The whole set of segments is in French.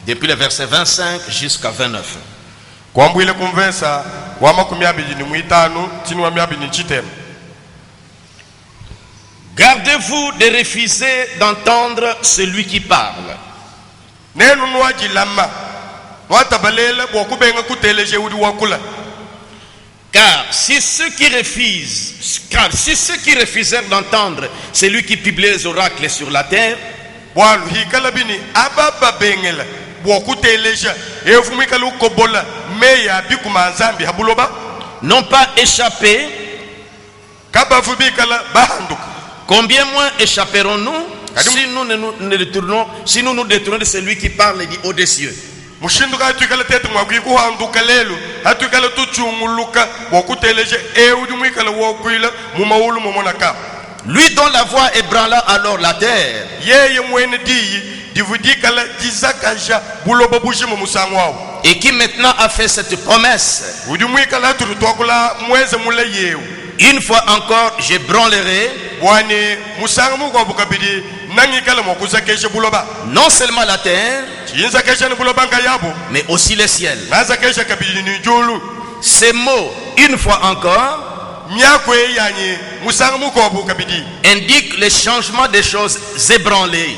Depuis le verset 25 jusqu'à 29. Gardez-vous de refuser d'entendre celui qui parle. Car si ceux qui refusèrent d'entendre celui qui publie les oracles sur la terre, n'ont pas échappé, combien moins échapperons-nous si nous nous détournons de celui qui parle du haut des cieux? Lui dont la voix ébranla alors la terre, et qui maintenant a fait cette promesse: une fois encore j'ébranlerai non seulement la terre, mais aussi les ciels. Ces mots, une fois encore, indiquent le changement des choses ébranlées.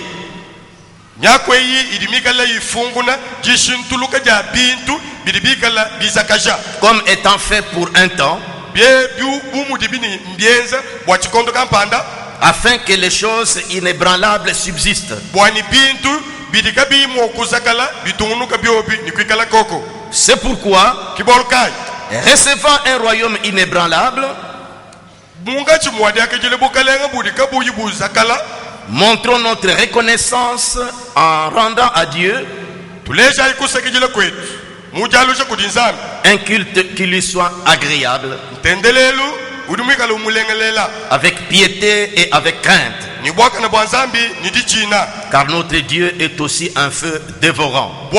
Comme étant fait pour un temps, afin que les choses inébranlables subsistent. C'est pourquoi, recevant un royaume inébranlable, montrons notre reconnaissance en rendant à Dieu un culte qui lui soit agréable, avec piété et avec crainte, car notre Dieu est aussi un feu dévorant.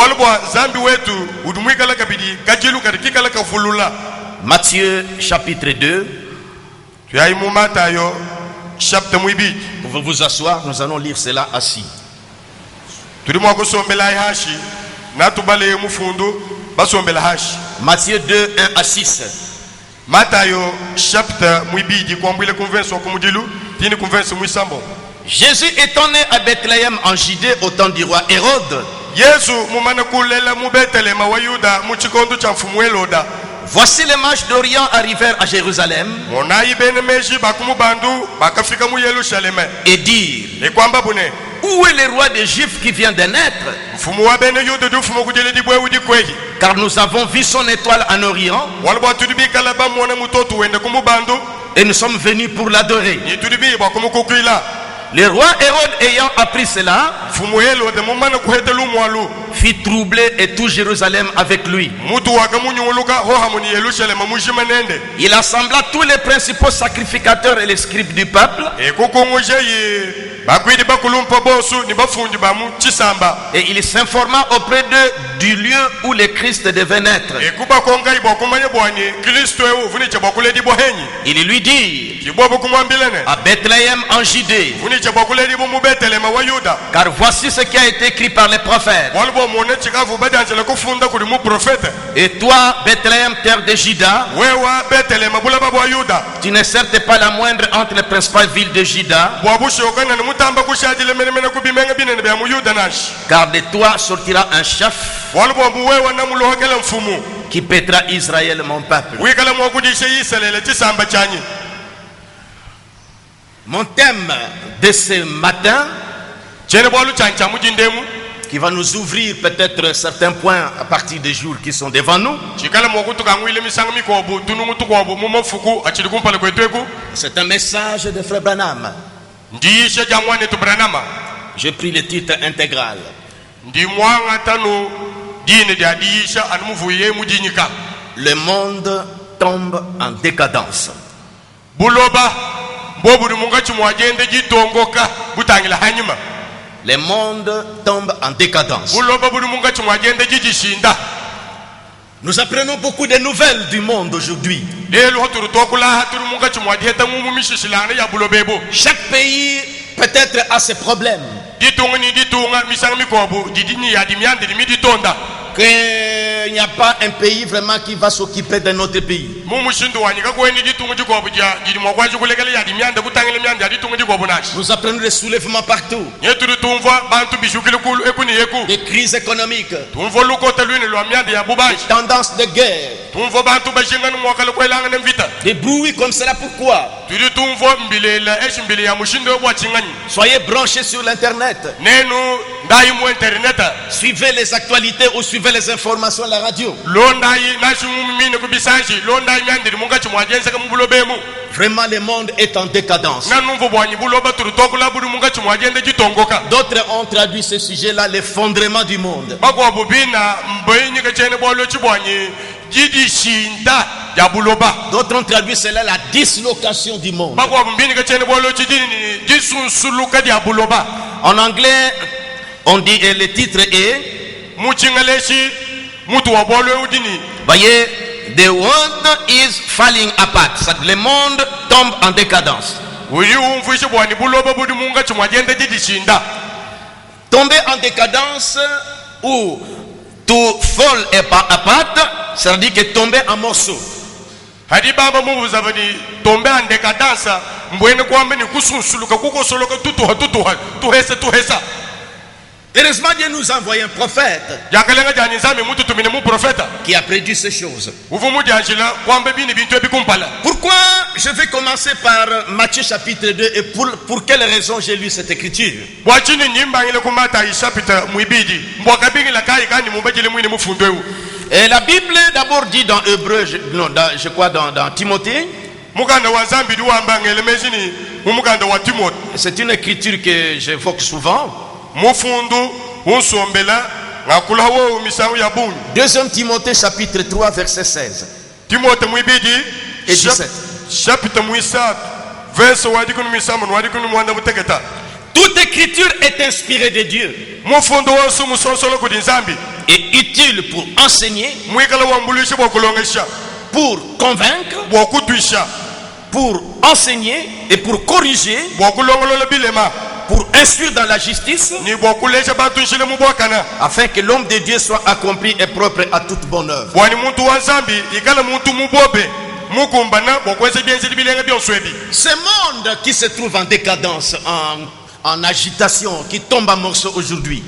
Matthieu chapitre 2. Vous pouvez vous asseoir, nous allons lire cela assis. Matthieu 2, 1 à 6. Jésus étant né à Bethléem en Judée au temps du roi Hérode, voici les mages d'Orient arrivèrent à Jérusalem et dirent: où est le roi des Juifs qui vient de naître? Car nous avons vu son étoile en Orient et nous sommes venus pour l'adorer. Le roi Hérode ayant appris cela fit troubler et tout Jérusalem avec lui. Il assembla tous les principaux sacrificateurs et les scribes du peuple, et il s'informa auprès d'eux du lieu où le Christ devait naître. Il lui dit: à Bethléem en Judée, car voici ce qui a été écrit par les prophètes. Et toi, Bethléem, terre de Juda, tu n'es certes pas la moindre entre les principales villes de Juda, car de toi sortira un chef qui paîtra Israël, mon peuple. Mon thème de ce matin, qui va nous ouvrir peut-être certains points à partir des jours qui sont devant nous, c'est un message de Frère Branham. J'ai pris le titre intégral. Le monde tombe en décadence. Le monde tombe en décadence. Nous apprenons beaucoup de nouvelles du monde aujourd'hui. Chaque pays peut-être a ses problèmes. Qu'il n'y a pas un pays vraiment qui va s'occuper de notre pays. Nous apprenons des soulèvements partout, des crises économiques, des tendances de guerre, des bruits comme cela. Pourquoi? Soyez branchés sur l'internet. Suivez les actualités ou suivez les informations à la radio. Vraiment, le monde est en décadence. D'autres ont traduit ce sujet-là, l'effondrement du monde. D'autres ont traduit cela, la dislocation du monde. En anglais, on dit, et le titre est, voyez, the world is falling apart. Le monde tombe en décadence. Tomber en décadence ou to fall apart, ça veut dire que tomber en morceaux. Tomber en décadence, heureusement, Dieu nous a envoyé un prophète qui a prédit ces choses. Pourquoi je vais commencer par Matthieu chapitre 2 et pour quelle raison j'ai lu cette écriture? Et la Bible d'abord dit dans Hébreu, je crois dans Timothée. C'est une écriture que j'évoque souvent. 2 Timothée chapitre 3 verset 16 et 17. Toute écriture est inspirée de Dieu et utile pour enseigner, pour convaincre, pour enseigner et pour corriger, pour instruire dans la justice, afin que l'homme de Dieu soit accompli et propre à toute bonne œuvre. Ce monde qui se trouve en décadence, en agitation, qui tombe en morceaux aujourd'hui,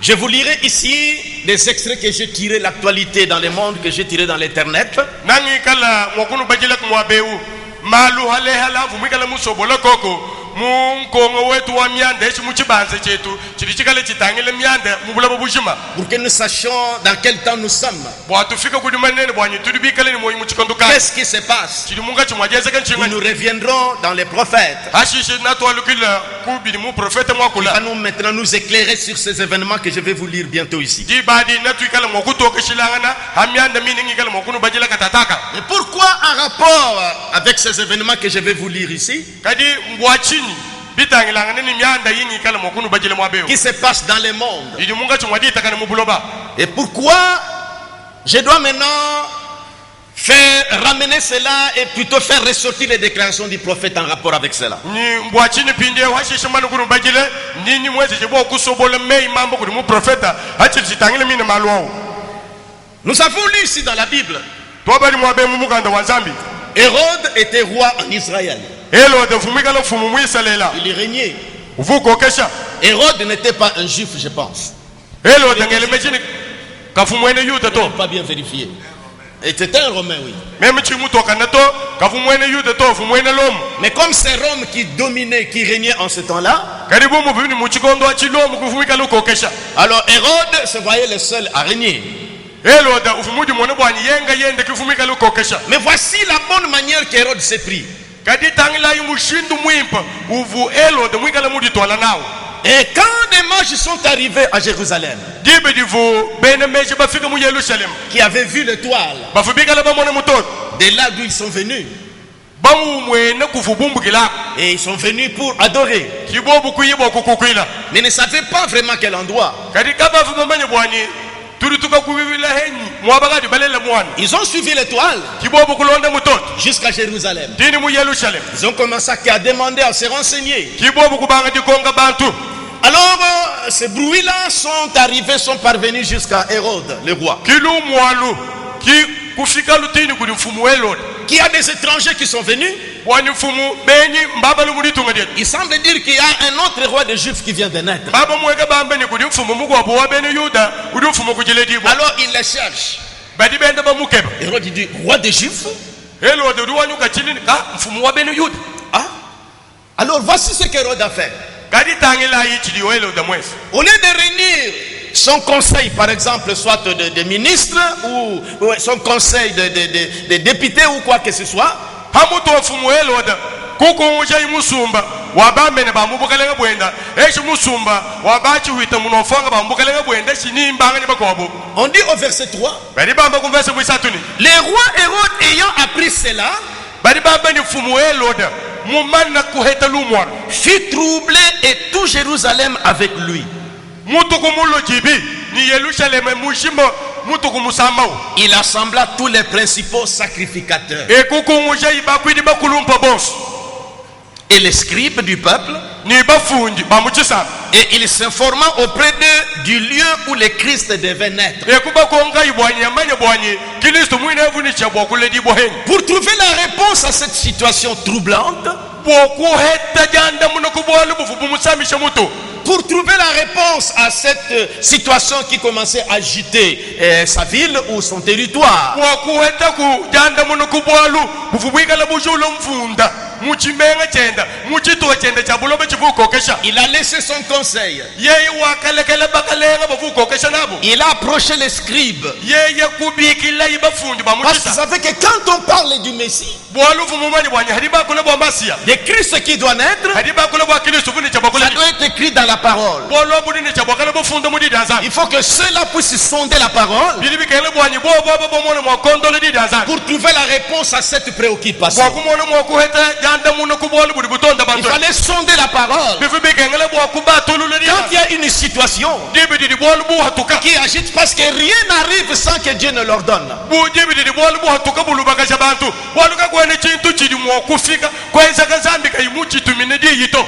je vous lirai ici des extraits que j'ai tirés, l'actualité dans le monde, que j'ai tiré dans l'internet. Pour que nous sachions dans quel temps nous sommes. Qu'est-ce qui se passe? Nous reviendrons dans les prophètes. Il va nous maintenant nous éclairer sur ces événements que je vais vous lire bientôt ici. Mais pourquoi un rapport avec ces événements que je vais vous lire ici, qui se passe dans le monde? Et pourquoi je dois maintenant ramener cela et plutôt faire ressortir les déclarations du prophète en rapport avec cela? Nous avons lu ici dans la Bible, Hérode était roi en Israël. Il régnait. Hérode n'était pas un juif, je pense. Il n'est pas bien vérifié. Et c'était un Romain, oui. Mais comme c'est Rome qui dominait, qui régnait en ce temps-là, alors Hérode se voyait le seul à régner. Mais voici la bonne manière qu'Hérode s'est pris. Et quand des mages sont arrivés à Jérusalem, qui avaient vu l'étoile, de là d'où ils sont venus, et ils sont venus pour adorer, mais ne savaient pas vraiment quel endroit. Ils ont suivi l'étoile jusqu'à Jérusalem. Ils ont commencé à demander, à se renseigner. Alors, ces bruits-là sont parvenus jusqu'à Hérode, le roi. Qui a des étrangers qui sont venus. Il semble dire qu'il y a un autre roi des Juifs qui vient de naître. Alors il les cherche. Hérode dit, roi des Juifs. Ah. Alors voici ce qu'Hérode a fait. Au lieu de réunir son conseil, par exemple, soit de ministres ou son conseil de députés ou quoi que ce soit, on dit au verset 3, les rois Hérode ayant appris cela, fit troubler et tout Jérusalem avec lui. Il assembla tous les principaux sacrificateurs et les scribes du peuple, et il s'informa auprès d'eux du lieu où le Christ devait naître, pour trouver la réponse à cette situation troublante, pour trouver la réponse à cette situation qui commençait à agiter sa ville ou son territoire. Il a laissé son conseil. Il a approché les scribes. Parce que vous savez que quand on parle du Messie, de Christ qui doit naître, ça doit être écrit dans la parole. Il faut que ceux-là puissent sonder la parole pour trouver la réponse à cette préoccupation. Il fallait sonder la parole. Quand il y a une situation qui agite, parce que rien n'arrive sans que Dieu ne l'ordonne.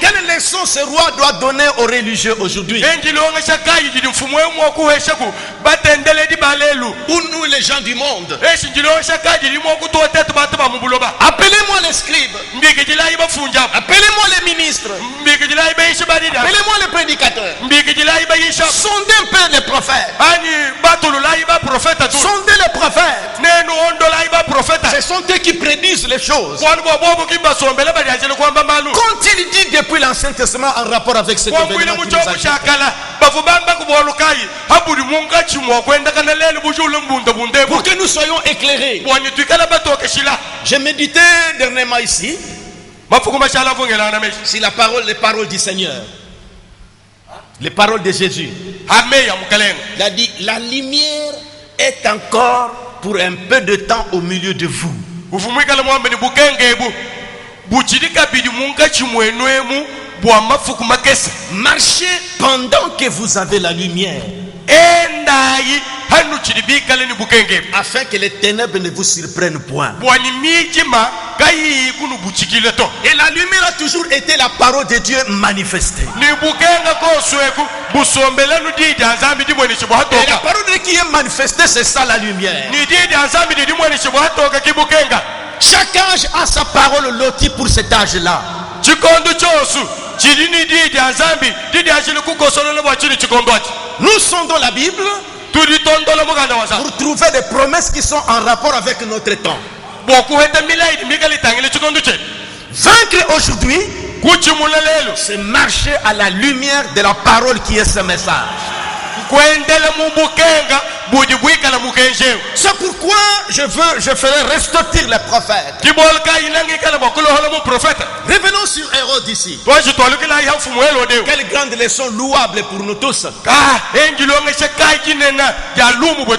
Quelle leçon ce roi doit donner aux religieux aujourd'hui? Ou nous les gens du monde? Appelez-moi les scribes. Appelez-moi les ministres. Appelez-moi les prédicateurs. Sondez un peu les prophètes. Sondez les prophètes. Ce sont eux qui prédisent les choses. Qu'ont-ils dit depuis l'Ancien Testament en rapport avec cet événement qui nous agite? Pour que nous soyons éclairés. J'ai médité dernièrement ici si les paroles du Seigneur, les paroles de Jésus. Il a dit, la lumière est encore pour un peu de temps au milieu de vous. Marchez pendant que vous avez la lumière, afin que les ténèbres ne vous surprennent point. Et la lumière a toujours été la parole de Dieu manifestée. Et la parole de Dieu qui est manifestée, c'est ça la lumière. Chaque âge a sa parole lotie pour cet âge-là. Nous sondons la Bible pour trouver des promesses qui sont en rapport avec notre temps. Vaincre aujourd'hui, c'est marcher à la lumière de la parole qui est ce message. C'est pourquoi je ferai ressortir les prophètes. Revenons sur Hérode ici. Quelle grande leçon louable pour nous tous.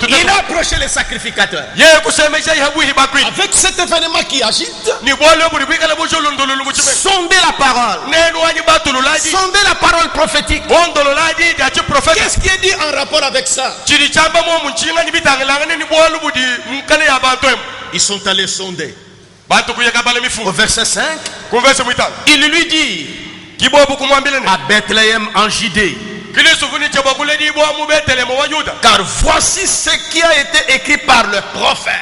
Il a approché les sacrificateurs. Avec cet événement qui agite, sondez la parole. Sondez la parole prophétique. Qu'est-ce qui est dit en rapport avec ça? Ils sont allés sonder. Au verset 5, il lui dit à Bethléem en Judée, car voici ce qui a été écrit par le prophète.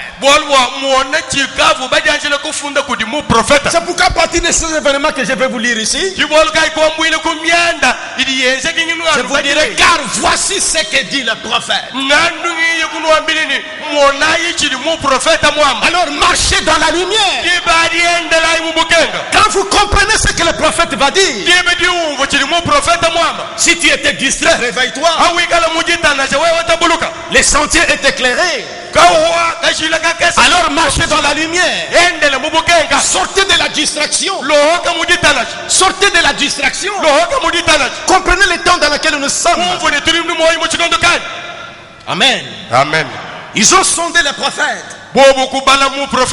C'est pourquoi à partir de ces événements que je vais vous lire ici, je vous dirai, car voici ce que dit le prophète. Alors marchez dans la lumière. Quand vous comprenez ce que le prophète va dire, si tu étais distrait, réveille-toi. Les sentiers étaient éclairés. Alors marchez dans la lumière. Sortez de la distraction. Sortez de la distraction. Comprenez le temps dans lequel nous sommes. Amen. Amen. Ils ont sondé les prophètes.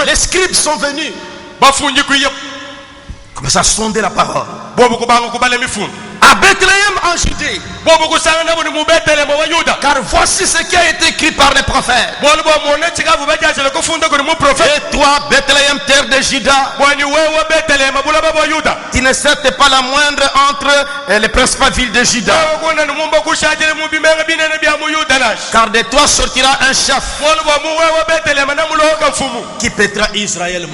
Les scribes sont venus. Commence à sonder la parole. À Bethléem en Judée, car voici ce qui a été écrit par les prophètes. Et toi, Bethléem, terre de Juda, tu ne seras pas la moindre entre les principales villes de Juda, car de toi sortira un chef qui pètera Israël.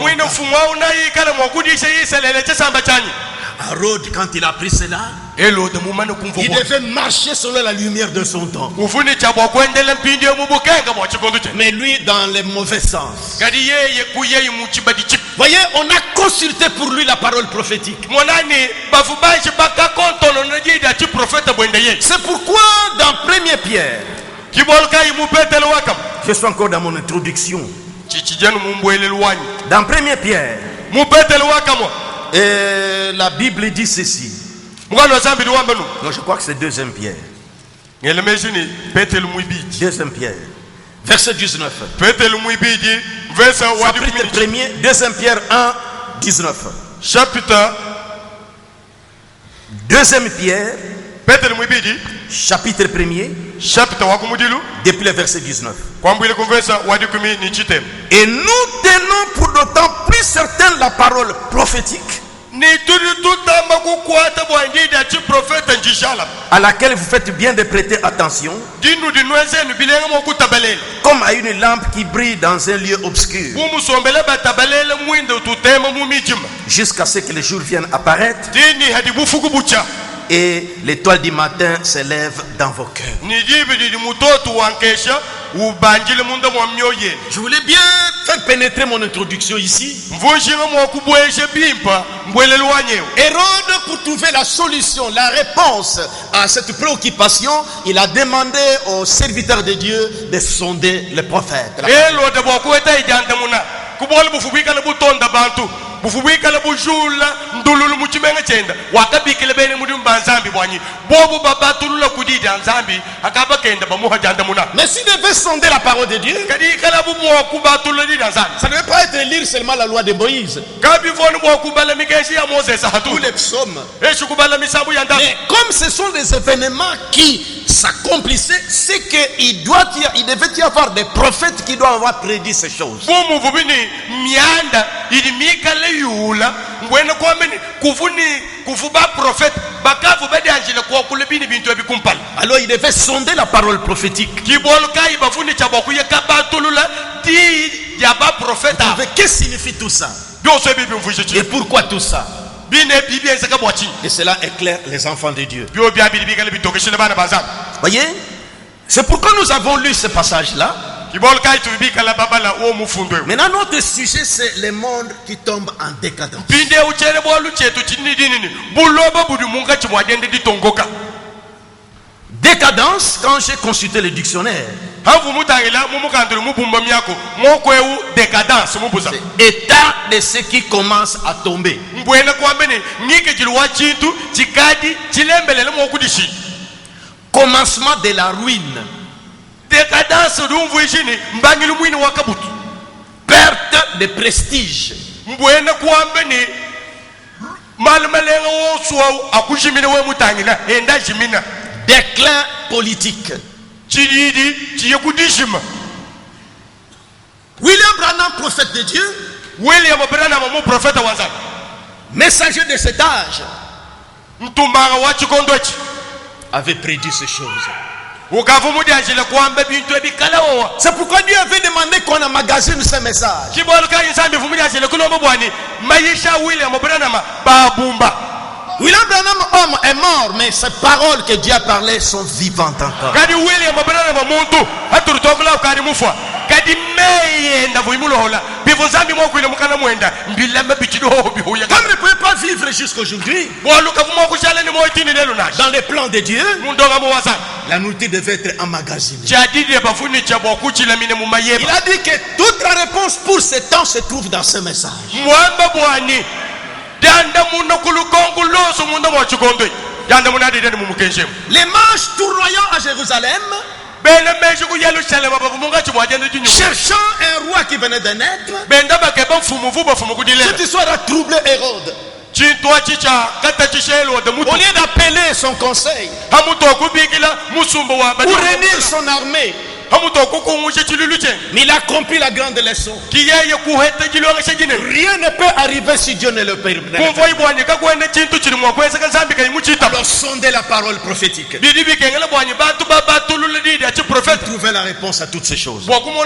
Hérode, quand il a appris cela, il devait marcher selon la lumière de son temps. Mais lui, dans le mauvais sens. Voyez, on a consulté pour lui la parole prophétique. C'est pourquoi dans 1 Pierre, je suis encore dans mon introduction. Dans 1 Pierre, et la Bible dit ceci. Non, je crois que c'est 2 Pierre. 2 Pierre. Verset 19. Chapitre 1er, 2 Pierre 1, 19. Chapitre 2 Pierre, chapitre 1er, depuis le verset 19. Et nous tenons pour d'autant plus certaine la parole prophétique à laquelle vous faites bien de prêter attention, comme à une lampe qui brille dans un lieu obscur, jusqu'à ce que le jour vienne apparaître et l'étoile du matin s'élève dans vos cœurs. Je voulais bien faire pénétrer mon introduction ici. Hérode, pour trouver la solution, la réponse à cette préoccupation, il a demandé aux serviteurs de Dieu de sonder les prophètes. Mais s'il devait sonder la parole de Dieu, ça ne devait pas être lire seulement la loi de Moïse ou les psaumes. Mais comme ce sont des événements qui s'accomplissaient, c'est qu'il devait y avoir des prophètes qui doivent avoir prédit ces choses. Alors il devait sonder la parole prophétique. Qu'est-ce que signifie tout ça? Et pourquoi tout ça? Et cela éclaire les enfants de Dieu. Voyez, c'est pourquoi nous avons lu ce passage-là. Maintenant notre sujet, c'est le monde qui tombe en décadence. Décadence, quand j'ai consulté le dictionnaire, c'est état de ce qui commence à tomber. Commencement de la ruine. Perte de prestige. Déclin politique. William Branham, prophète de Dieu, messager de cet âge, avait prédit ces choses. C'est pourquoi Dieu avait demandé qu'on emmagasine ces messages. William Branham, homme, est mort, mais ces paroles que Dieu a parlées sont vivantes encore. Comme ne pouvez pas vivre jusqu'aujourd'hui, dans les plans de Dieu, la nourriture devait être emmagasinée. Il a dit que toute la réponse pour ce temps se trouve dans ce message. Les mages tournoyant à Jérusalem, cherchant un roi qui venait de naître, cette histoire a troublé Hérode. Au lieu d'appeler son conseil ou réunir son armée, mais il a compris la grande leçon. Rien ne peut arriver si Dieu ne le permet. Alors sondez la parole prophétique. Trouver la réponse à toutes ces choses. Maintenant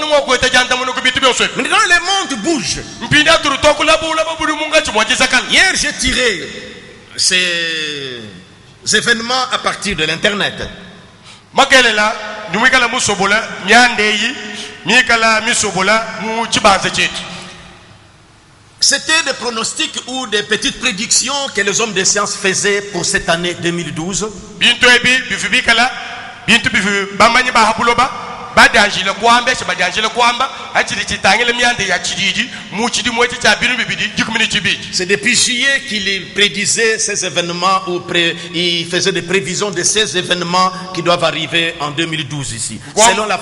le monde bouge. Hier j'ai tiré ces événements à partir de l'internet. C'était des pronostics ou des petites prédictions que les hommes de science faisaient pour cette année 2012. C'est depuis juillet qu'il prédisait ces événements ou il faisait des prévisions de ces événements qui doivent arriver en 2012 ici, selon la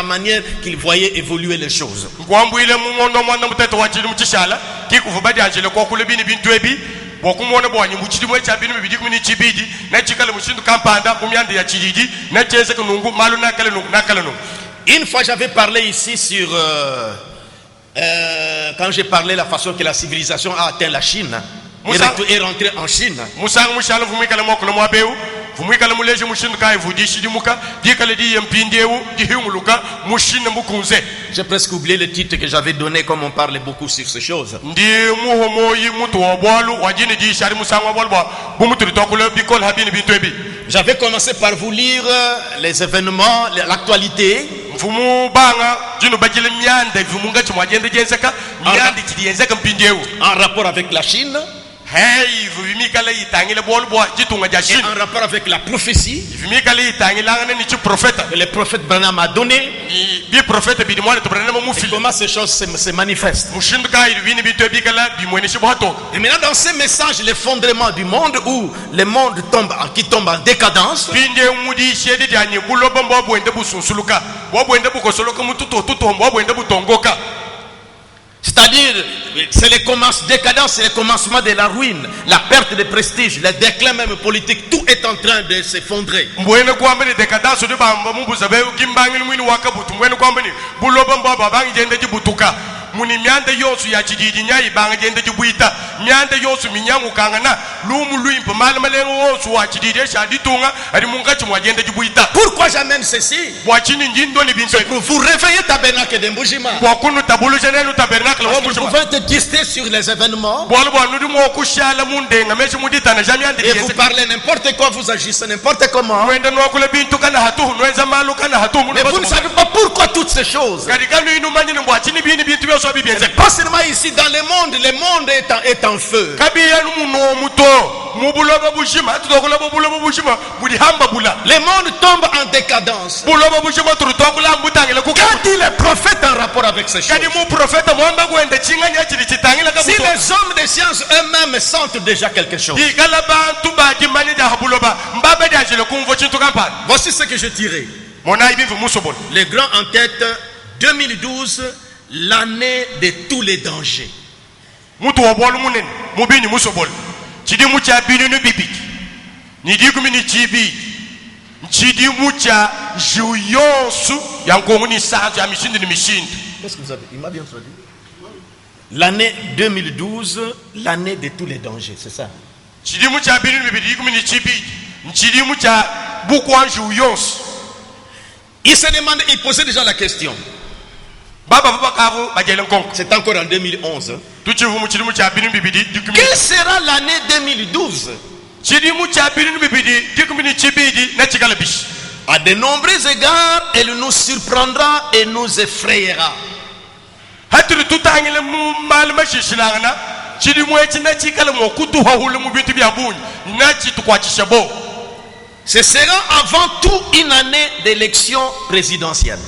manière qu'il voyait évoluer les choses. Une fois j'avais parlé ici sur quand j'ai parlé de la façon que la civilisation a atteint la Chine et rentré en Chine. J'ai presque oublié le titre que j'avais donné comme on parlait beaucoup sur ces choses. J'avais commencé par vous lire les événements, l'actualité en rapport avec la Chine et en rapport avec la prophétie que le prophète Branham a donné et comment ces choses se manifestent. Et maintenant dans ces messages, l'effondrement du monde où le monde qui tombe en décadence, c'est-à-dire, c'est le décadence, c'est le commencement de la ruine, la perte de prestige, le déclin même politique, tout est en train de s'effondrer. Muni miande yosu ya chididi nyai banga jende jibuita miande yosu minyangu kangana lumu luimpo malmalengo yosu wa chididi shaditunga ari mungachi mwa jende jibuita. Pourquoi j'amène ceci? Wachini njindo ni binso. Pour vous réveiller tabernacle de Mbujima. Pour kunu tabulu jenelu tabernacle wa Mbujima. Vous pouvez être disté sur les événements. Bwalo nudu mo kushala munde ngameshi mudita na jamiande. Et vous parlez n'importe quoi, vous agissez n'importe comment. Mwenda no kule bintu kana hatu nweza malu kana hatu. Mais vous ne savez pas pourquoi toutes ces choses. Kadikanu inu manyi mbwachini bini bintu. C'est pas seulement ici dans le monde est en feu. Le monde tombe en décadence. Qu'a dit le prophète en rapport avec ces choses? Si les hommes de science eux-mêmes sentent déjà quelque chose. Voici ce que je dirais. Les grands en tête 2012, l'année de tous les dangers. Chidimu cha Jouyosu Yankonguni Sanjo ya Mishindi ni Mishindi. Qu'est-ce que vous avez? Il m'a bien traduit. L'année 2012, l'année de tous les dangers, c'est ça. Chidimu cha Birin Bibidi Kumini Chibidi. Chidimu cha Bukwan Jouyosu. Il se demandait, il posait déjà la question. C'est encore en 2011. Quelle sera l'année 2012? À de nombreux égards, elle nous surprendra et nous effrayera. Ce sera avant tout une année d'élection présidentielle.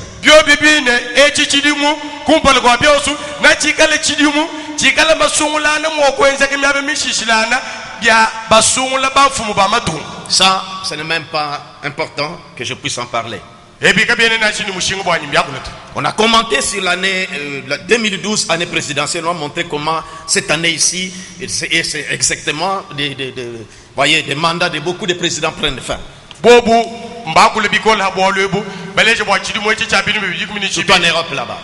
Ça, ce n'est même pas important que je puisse en parler. On a commenté sur l'année 2012, année présidentielle. On a montré comment cette année ici, c'est exactement des mandats de beaucoup de présidents prennent fin. Surtout en Europe là-bas.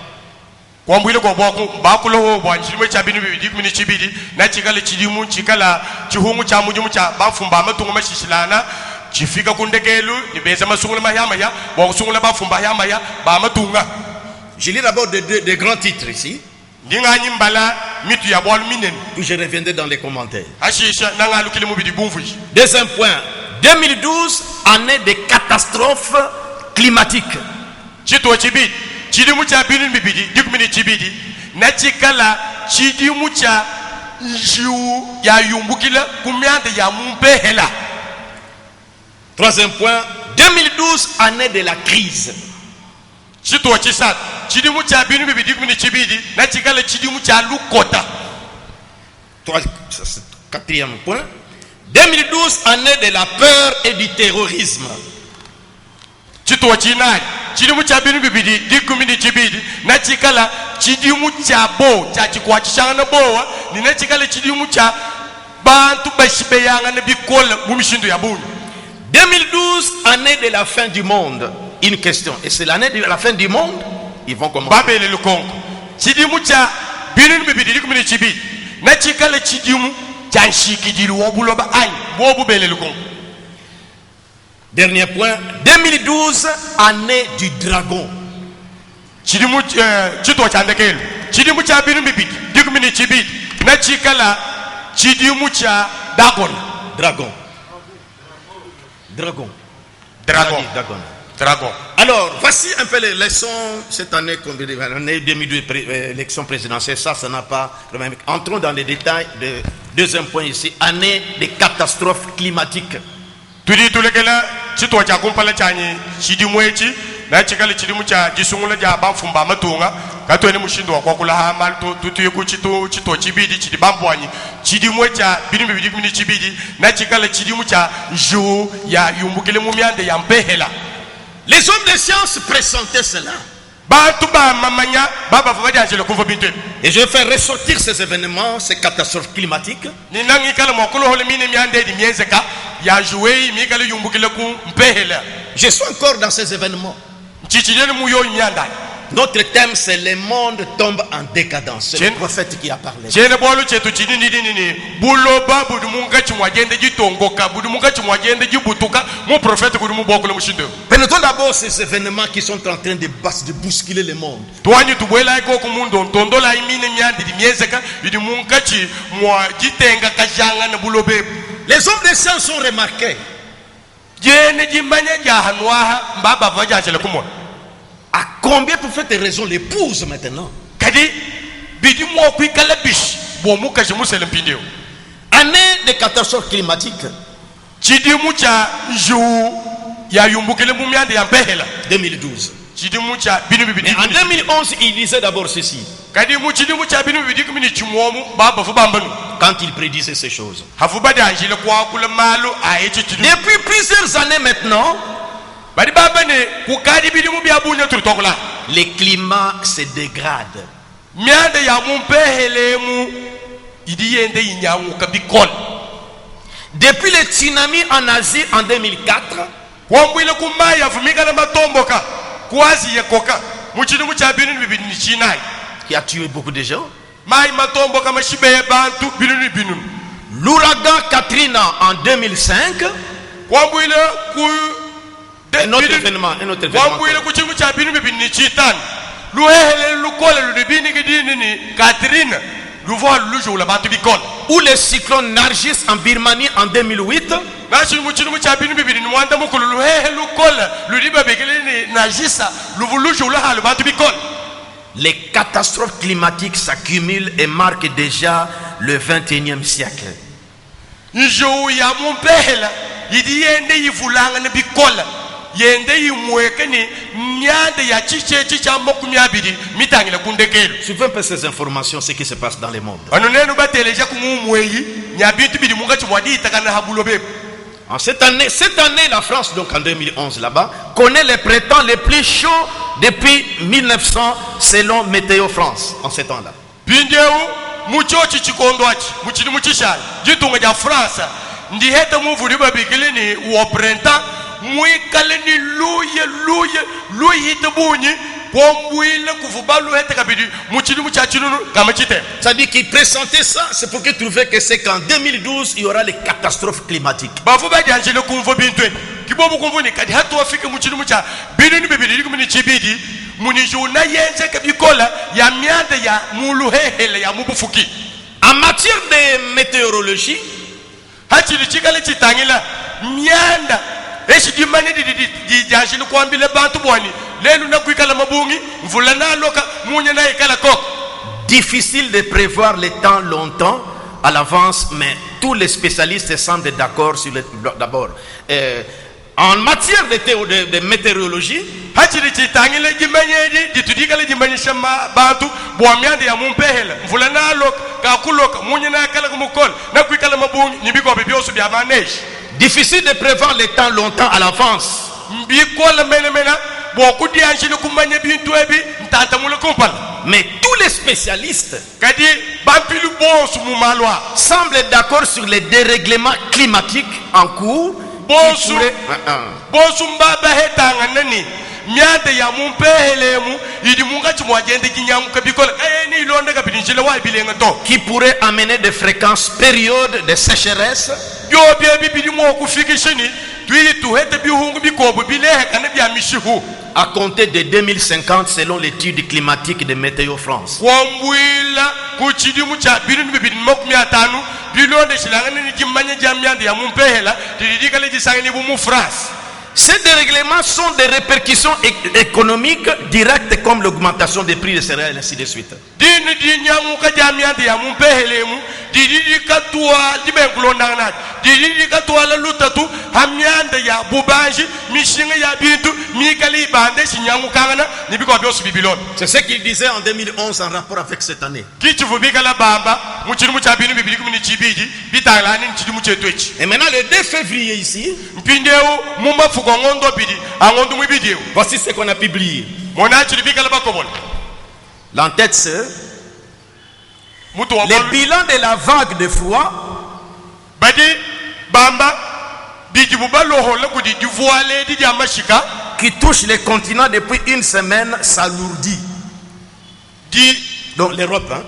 Je lis d'abord des grands titres ici. Puis je reviendrai dans les commentaires. Deuxième point, 2012, année de catastrophe climatique. Troisième point, 2012, année de la crise. Quatrième point, 2012, année de la peur et du terrorisme. Bantu 2012, année de la fin du monde. Une question. Et c'est l'année de la fin du monde? Ils vont commencer. Dernier point. 2012, année du dragon. Dragon. Alors, voici un peu les leçons cette année, l'année 2002, élection présidentielle. Ça n'a pas. Entrons dans les détails. Deuxième point ici, année des catastrophes climatiques. Les hommes de science pressentaient cela. Et je vais faire ressortir ces événements, ces catastrophes climatiques. Je suis encore dans ces événements. Notre thème, c'est le monde tombe en décadence. C'est le prophète qui a parlé. Prenons d'abord ces événements qui sont en train de bousculer le monde. Les hommes de science ont remarqué à combien pour cette raison l'épouse maintenant. Année de catastrophe climatique. 2012. Mais en 2011, il disait d'abord ceci. Quand il prédisait ces choses. Depuis plusieurs années maintenant, les climats se dégradent. Depuis le tsunami en Asie en 2004, wambwile kumaya vumika na matomboka kwazi yekoka muchini muchabini bibini chinai qui a tué beaucoup de gens. mai matomboka mashibe bantu binuni binuni. L'ouragan Katrina en 2005. Wambwile ku un autre événement. Wambwile kuchini muchabini bibini chitani luhele lukole ludibini gidini ni Katrina luvoa lujo la bantu bikole. Ou le cyclone Nargis en Birmanie en 2008. Les catastrophes climatiques s'accumulent et marquent déjà le 21e siècle. Suivez un peu ces informations, ce qui se passe dans le monde. En cette année, la France, donc en 2011 là-bas, connaît les printemps les plus chauds depuis 1900 selon Météo France, en ces temps-là. Ça dit qu'il pressentait ça, c'est pour qu'il trouvait que c'est qu'en 2012 il y aura les catastrophes climatiques. En matière de météorologie, difficile de prévoir les temps longtemps à l'avance, mais tous les spécialistes semblent d'accord sur le d'abord. En matière de météorologie, difficile de prévoir les temps longtemps à l'avance. Mais tous les spécialistes semblent d'accord sur les dérèglements climatiques en cours. Qui pourrait amener des fréquences périodes de sécheresse à compter de 2050 selon l'étude climatique de Météo France. Ces dérèglements sont des répercussions économiques directes comme l'augmentation des prix des céréales et ainsi de suite. C'est ce qu'il disait en 2011 en rapport avec cette année. Et maintenant le 2 février ici, voici ce qu'on a publié. L'entête c'est les bilans de la vague de froid qui touche les continents depuis une semaine s'alourdit. Donc l'Europe, hein?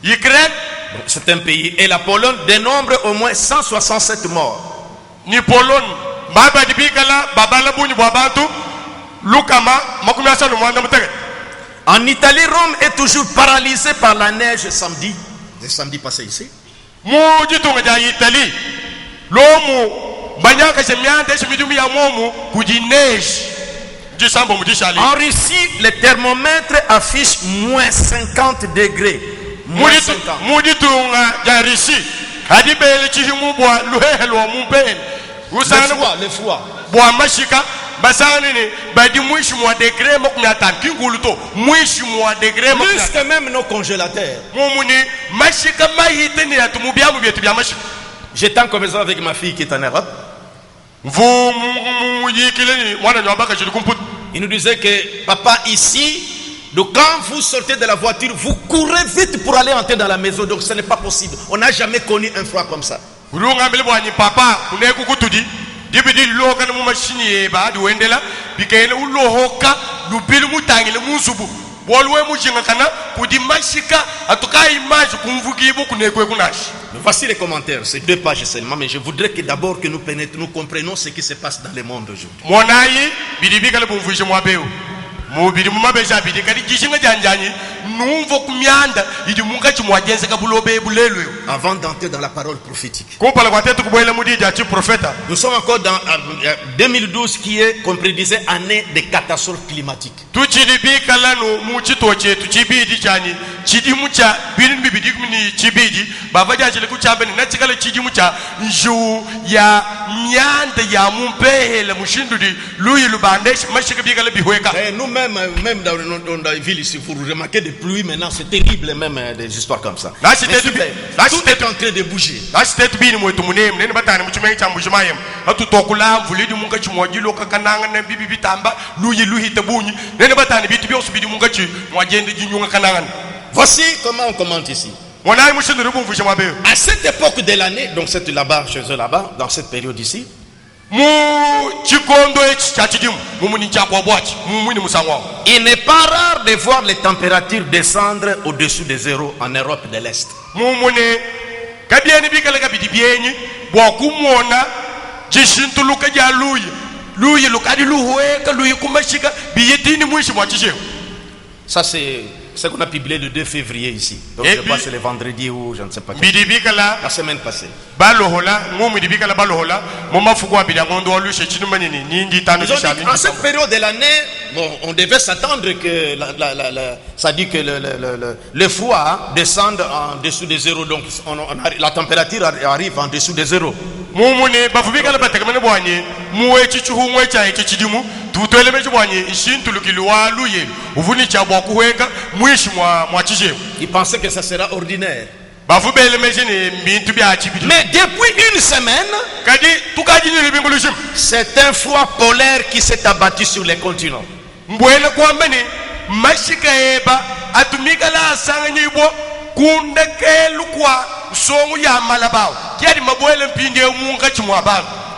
L'Ukraine, c'est un pays, et la Pologne dénombre au moins 167 morts. En Italie, Rome est toujours paralysée par la neige samedi. Le samedi passé ici. En Russie, les thermomètres affichent moins 50 degrés. Moins 50. Le froid. Plus que même nos congélateurs. J'étais en conversation avec ma fille qui est en Europe. Il nous disait que papa ici, donc quand vous sortez de la voiture, vous courez vite pour aller entrer dans la maison. Donc ce n'est pas possible. On n'a jamais connu un froid comme ça. Voici les commentaires, c'est 2 pages seulement, mais je voudrais que d'abord que nous comprenions ce qui se passe dans le monde aujourd'hui. Avant d'entrer dans la parole prophétique, nous sommes encore dans 2012 qui est, comme prédisait, année de catastrophes climatiques. Nous-mêmes, même dans les villes ici, vous remarquez des pluies maintenant, c'est terrible même des histoires comme ça. Tout est en train de bouger. Voici comment on commente ici. À cette époque de l'année, donc c'est là-bas, chez eux là-bas, dans cette période ici, il n'est pas rare de voir les températures descendre au-dessous de 0 en Europe de l'Est. Ça c'est ce qu'on a publié le 2 février ici. Donc je crois que c'est le vendredi ou je ne sais pas. La semaine passée. En cette période de l'année, bon, on devait s'attendre que ça dit que le froid descende en dessous de 0. Donc la température arrive en dessous de 0. Il pensait que ça sera ordinaire. Mais depuis une semaine, c'est un froid polaire qui s'est abattu sur les continents.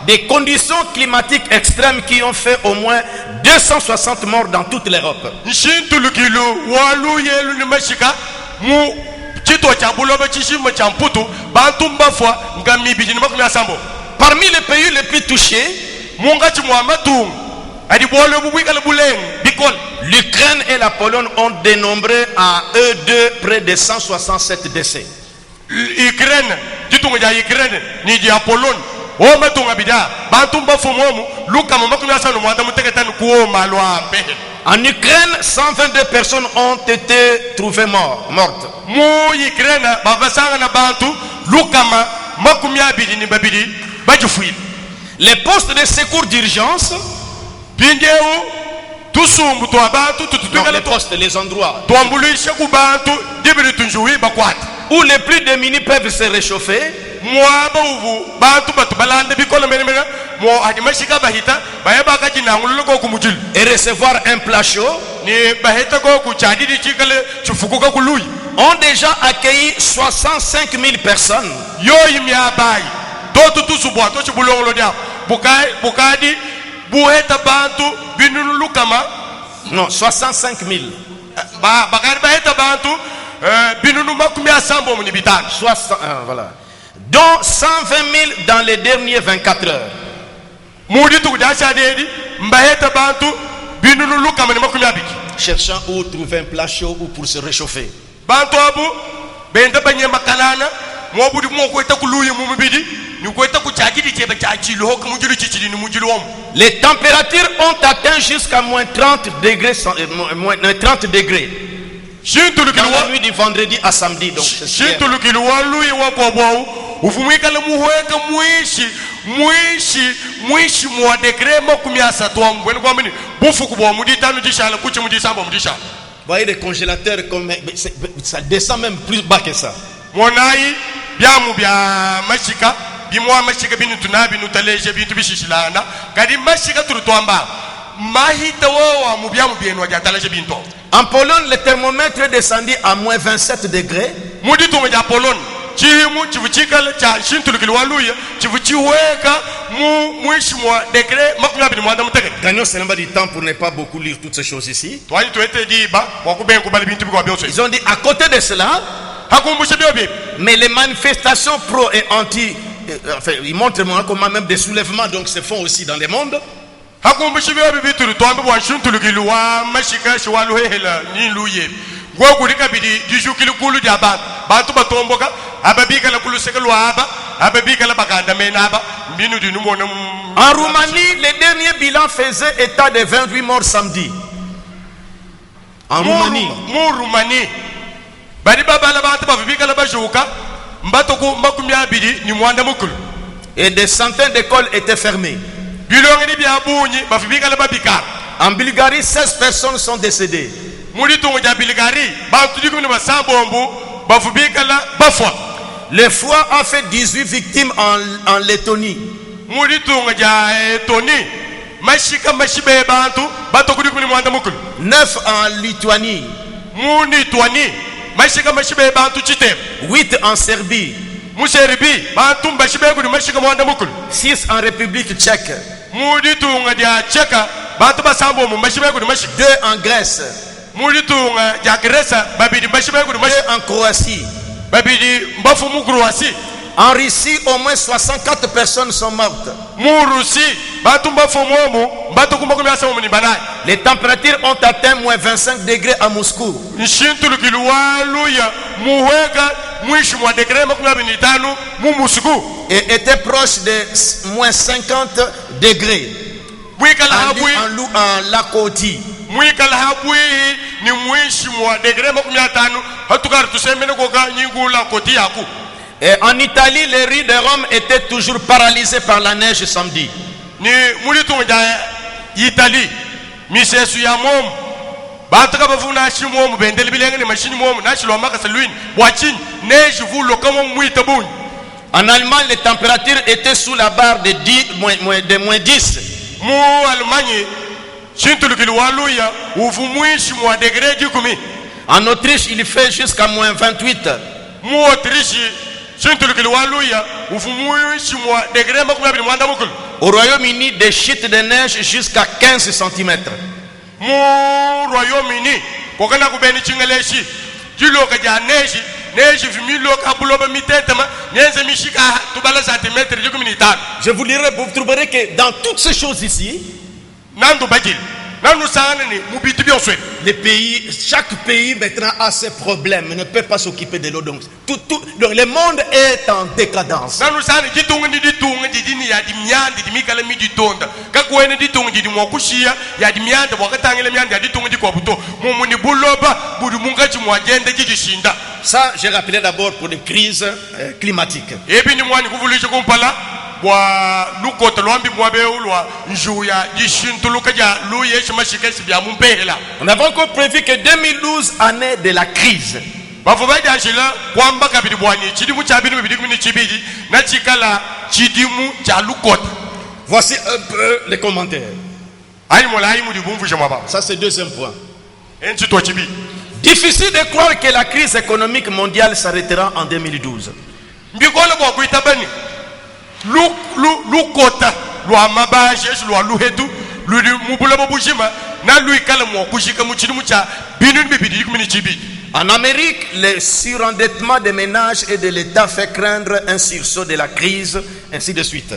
Des conditions climatiques extrêmes qui ont fait au moins 260 morts dans toute l'Europe. Parmi les pays les plus touchés, l'Ukraine et la Pologne ont dénombré à eux deux près de 167 décès. En Ukraine, 122 personnes ont été trouvées mortes. Les postes de secours d'urgence, les postes, les endroits où les plus démunis peuvent se réchauffer, et recevoir un plat chaud, ont déjà accueilli 65 000 personnes. Non, 65 000. Voilà. Dont 120 000 dans les dernières 24 heures. Cherchant où trouver un plat chaud ou pour se réchauffer. Les températures ont atteint jusqu'à moins 30 degrés. Dans la nuit du vendredi à samedi. Donc voyez les congélateurs comme ça descend même plus bas que ça. bimwa mashika binu tunabi nutaleje bintu bishishilana kadi mashika turutwamba mahita wa mubyamu bienwa jataleje bintu. En Pologne, le thermomètre est descendu à moins 27 degrés. Mudi tunga ja Pologne chimu chivuchikala cha shintulukili waluya chivuchiweka muishimwa degré makuna bini mwanda muteke. Gagnons seulement du temps pour ne pas beaucoup lire toutes ces choses ici. Ils ont dit à côté de cela, mais les manifestations pro et anti, enfin, ils montrent comment même des soulèvements donc se font aussi dans le monde. En Roumanie, les derniers bilans faisaient état de 28 morts samedi. En Roumanie. Et des centaines d'écoles étaient fermées. En Bulgarie, 16 personnes sont décédées. Le froid a fait 18 victimes en Lettonie. 9 en Lituanie. 8 en Serbie. 6 en République tchèque. 2 en Grèce. 2 en Croatie. En Russie, au moins 64 personnes sont mortes. Les températures ont atteint moins 25 degrés à Moscou. Et était proche de moins 50 degrés en Lakoti. Et en Italie, les rues de Rome étaient toujours paralysées par la neige samedi. En Allemagne, les températures étaient sous la barre de moins 10. En Autriche, il fait jusqu'à moins 28. Au Royaume-Uni, des chutes de neige jusqu'à 15 cm. Je vous lirai, vous trouverez que dans toutes ces choses ici, les pays, chaque pays maintenant a ses problèmes, ne peut pas s'occuper de l'eau. Donc, le monde est en décadence. Ça, j'ai rappelé d'abord pour les crises climatiques. Nous avons encore prévu que 2012, année de la crise. Voici un peu les commentaires. Ça, c'est le deuxième point. Difficile de croire que la crise économique mondiale s'arrêtera en 2012. En Amérique, le surendettement des ménages et de l'État fait craindre un sursaut de la crise, ainsi de suite.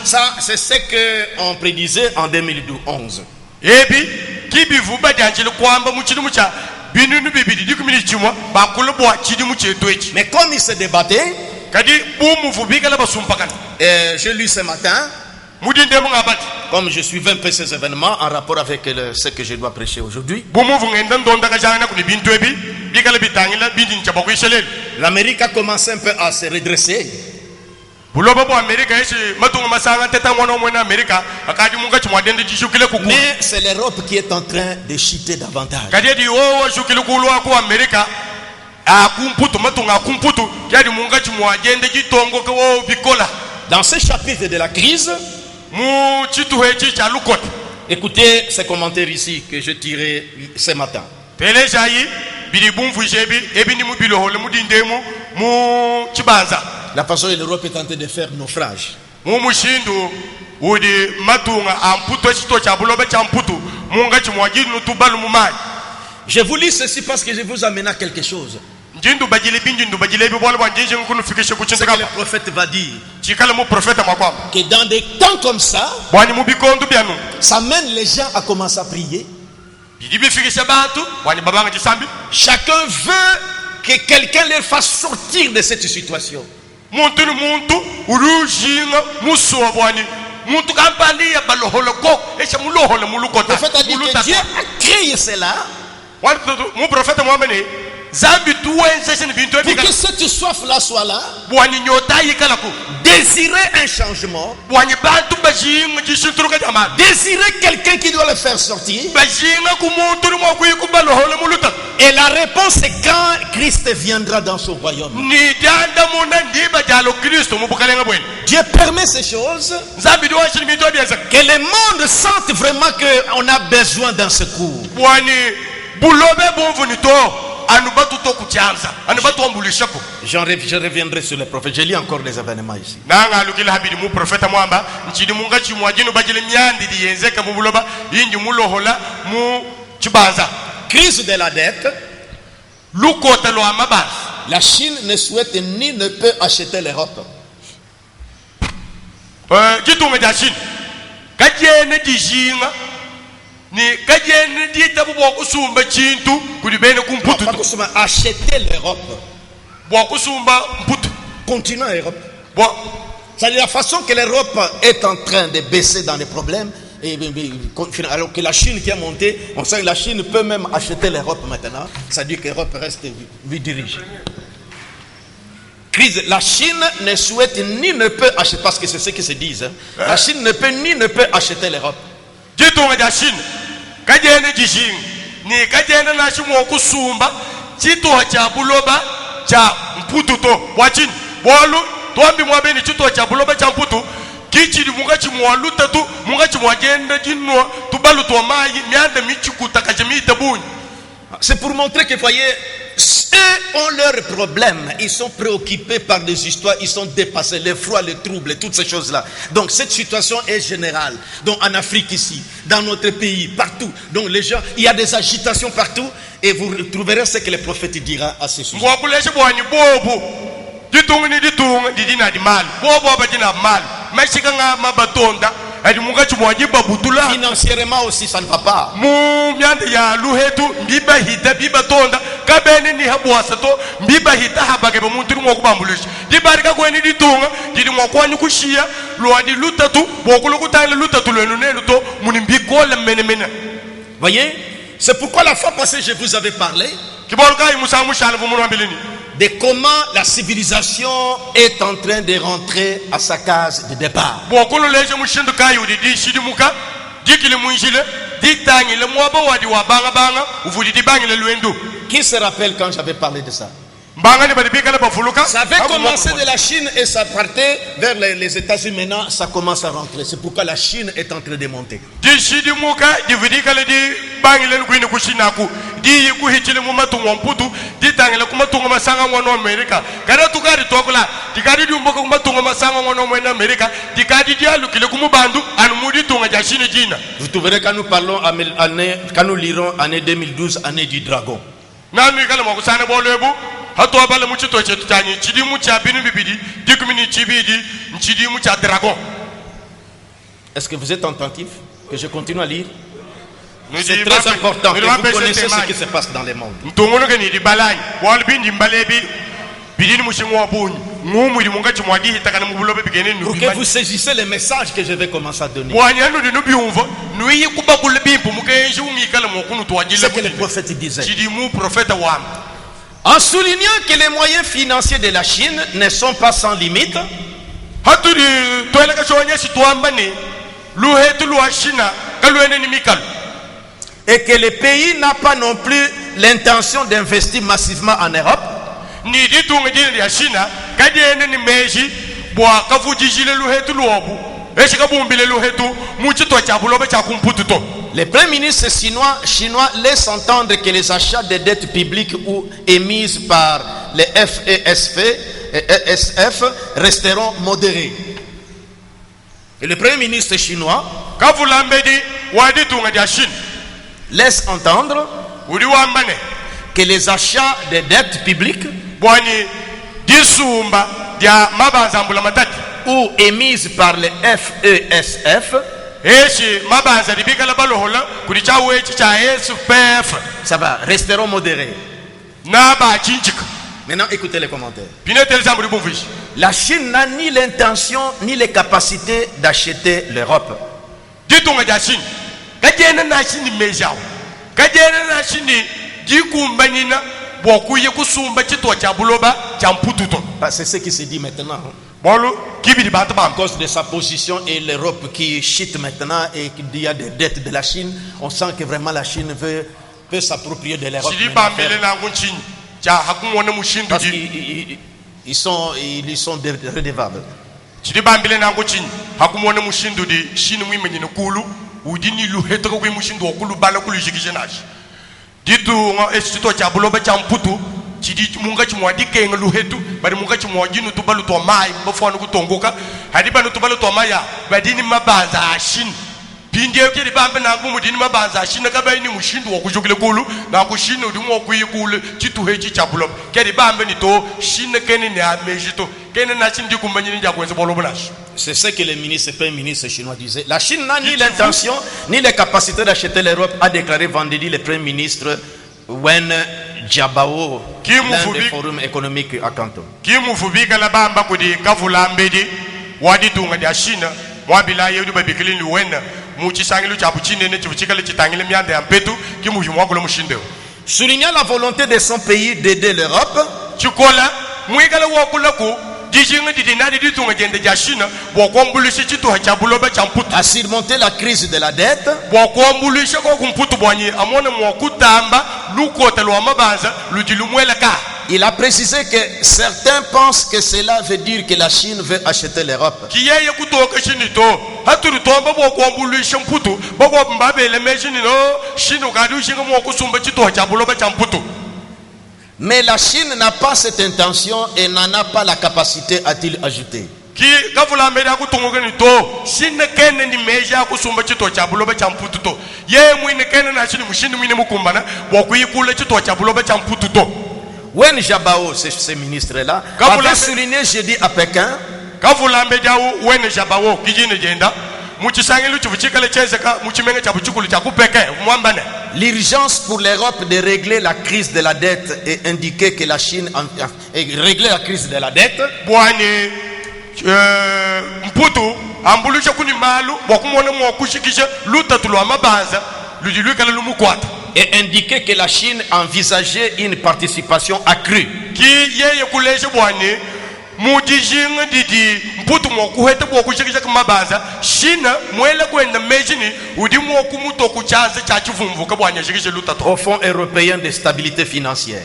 Ça, c'est ce qu'on prédisait en 2011. Mais comme il se débattait, j'ai lu ce matin, comme je suivais un peu ces événements en rapport avec ce que je dois prêcher aujourd'hui, L'Amérique a commencé un peu à se redresser. Mais c'est l'Europe qui est en train de chuter davantage. Dans ce chapitre de la crise, écoutez ces commentaires ici que je tirais ce matin. La façon dont l'Europe est en train de faire naufrage. Je vous lis ceci parce que je vous amène à quelque chose. Ce que le prophète va dire, que dans des temps comme ça, ça mène les gens à commencer à prier. Chacun veut que quelqu'un les fasse sortir de cette situation. Le prophète a dit que Dieu a créé cela pour que cette soif-là soit là. Désirer un changement. Désirer quelqu'un qui doit le faire sortir. Et la réponse est quand Christ viendra dans son royaume. Dieu permet ces choses. Que le monde sente vraiment qu'on a besoin d'un secours. Je reviendrai sur les prophètes. Je lis encore des événements ici. Crise de la dette. La Chine ne souhaite ni ne peut acheter l'Europe. Acheter l'Europe. Continent Europe. C'est la façon que l'Europe est en train de baisser dans les problèmes. Alors que la Chine qui a monté, on sait que la Chine peut même acheter l'Europe maintenant. Ça veut dire que l'Europe reste dirigée. Crise. La Chine ne souhaite ni ne peut acheter, parce que c'est ce qu'ils se disent. La Chine ne peut ni ne peut acheter l'Europe. C'est pour montrer que, voyez, eux ont leurs problèmes. Ils sont préoccupés par des histoires. Ils sont dépassés. Les froids, les troubles, toutes ces choses-là. Donc cette situation est générale. Donc en Afrique ici, dans notre pays, partout. Donc les gens, il y a des agitations partout. Et vous trouverez ce que le prophète dira à ce sujet. Financièrement aussi, ça ne va pas. Voyez, c'est pourquoi la fois passée je vous avais parlé de comment la civilisation est en train de rentrer à sa case de départ. Qui se rappelle quand j'avais parlé de ça? Ça avait commencé de la Chine et ça partait vers les États-Unis. Maintenant, ça commence à rentrer. C'est pourquoi la Chine est en train de monter. Vous trouverez quand nous parlons, quand nous lirons année 2012, année du dragon. Est-ce que vous êtes attentif que je continue à lire? C'est très important que vous connaissiez ce qui se passe dans le monde. Pour que vous saisissez les messages que je vais commencer à donner. Ce que le prophète disait. En soulignant que les moyens financiers de la Chine ne sont pas sans limite, et que le pays n'a pas non plus l'intention d'investir massivement en Europe, le Premier ministre chinois laisse entendre que les achats de dettes publiques ou émises par les FESF resteront modérés. Et le Premier ministre chinois laisse entendre que les achats de dettes publiques ou émises par les FESF, ça va, resteront modérés. Maintenant, écoutez les commentaires. La Chine n'a ni l'intention ni les capacités d'acheter l'Europe. C'est ce qui se dit maintenant. À cause de sa position et l'Europe qui chute maintenant et qu'il y a des dettes de la Chine, on sent que vraiment la Chine veut s'approprier de l'Europe. Parce qu'ils sont redevables. chidi munga chimwadi kenga luhetu bari munga chimwadi nutubalu to mai bafonu kutongoka hadi banu tubalu to maya badini mabanza ashin pindi yake libambe na ngumu dini mabanza ashin ka bayini mushindu wa kujukile kulu na kushinu dumo kuyikulu chitu hechi chabulo kedi bambe ni to shine keni ni amejito keni na chindi kumbanyini nja kwenze bolo bonash. C'est ce que le Premier ministre chinois disait. La Chine n'a ni l'intention ni les capacités d'acheter l'Europe, a déclaré vendredi le Premier ministre Wen Jiabao dans le forum économique à Canton. Kimufubika la bamba kudi kavula mbedi wadi tunga dia China mwabila yedu babikili ni wena muchisangilu chabuchine ne chibuchikale chitangile miande ampetu kimujimwako lo mushinde. Soulignant la volonté de son pays d'aider l'Europe, chikola mwigala wakulako à surmonter la crise de la dette, il a précisé que certains pensent que cela veut dire que la Chine veut acheter l'Europe. Mais la Chine n'a pas cette intention et n'en a pas la capacité, a-t-il ajouté. Wen Jiabao, ce ministre-là, avait souligné jeudi à Pékin l'urgence pour l'Europe de régler la crise de la dette et indiquer que la Chine régler la crise de la dette et indiquer que la Chine envisageait une participation accrue. Au Fonds européen de stabilité financière.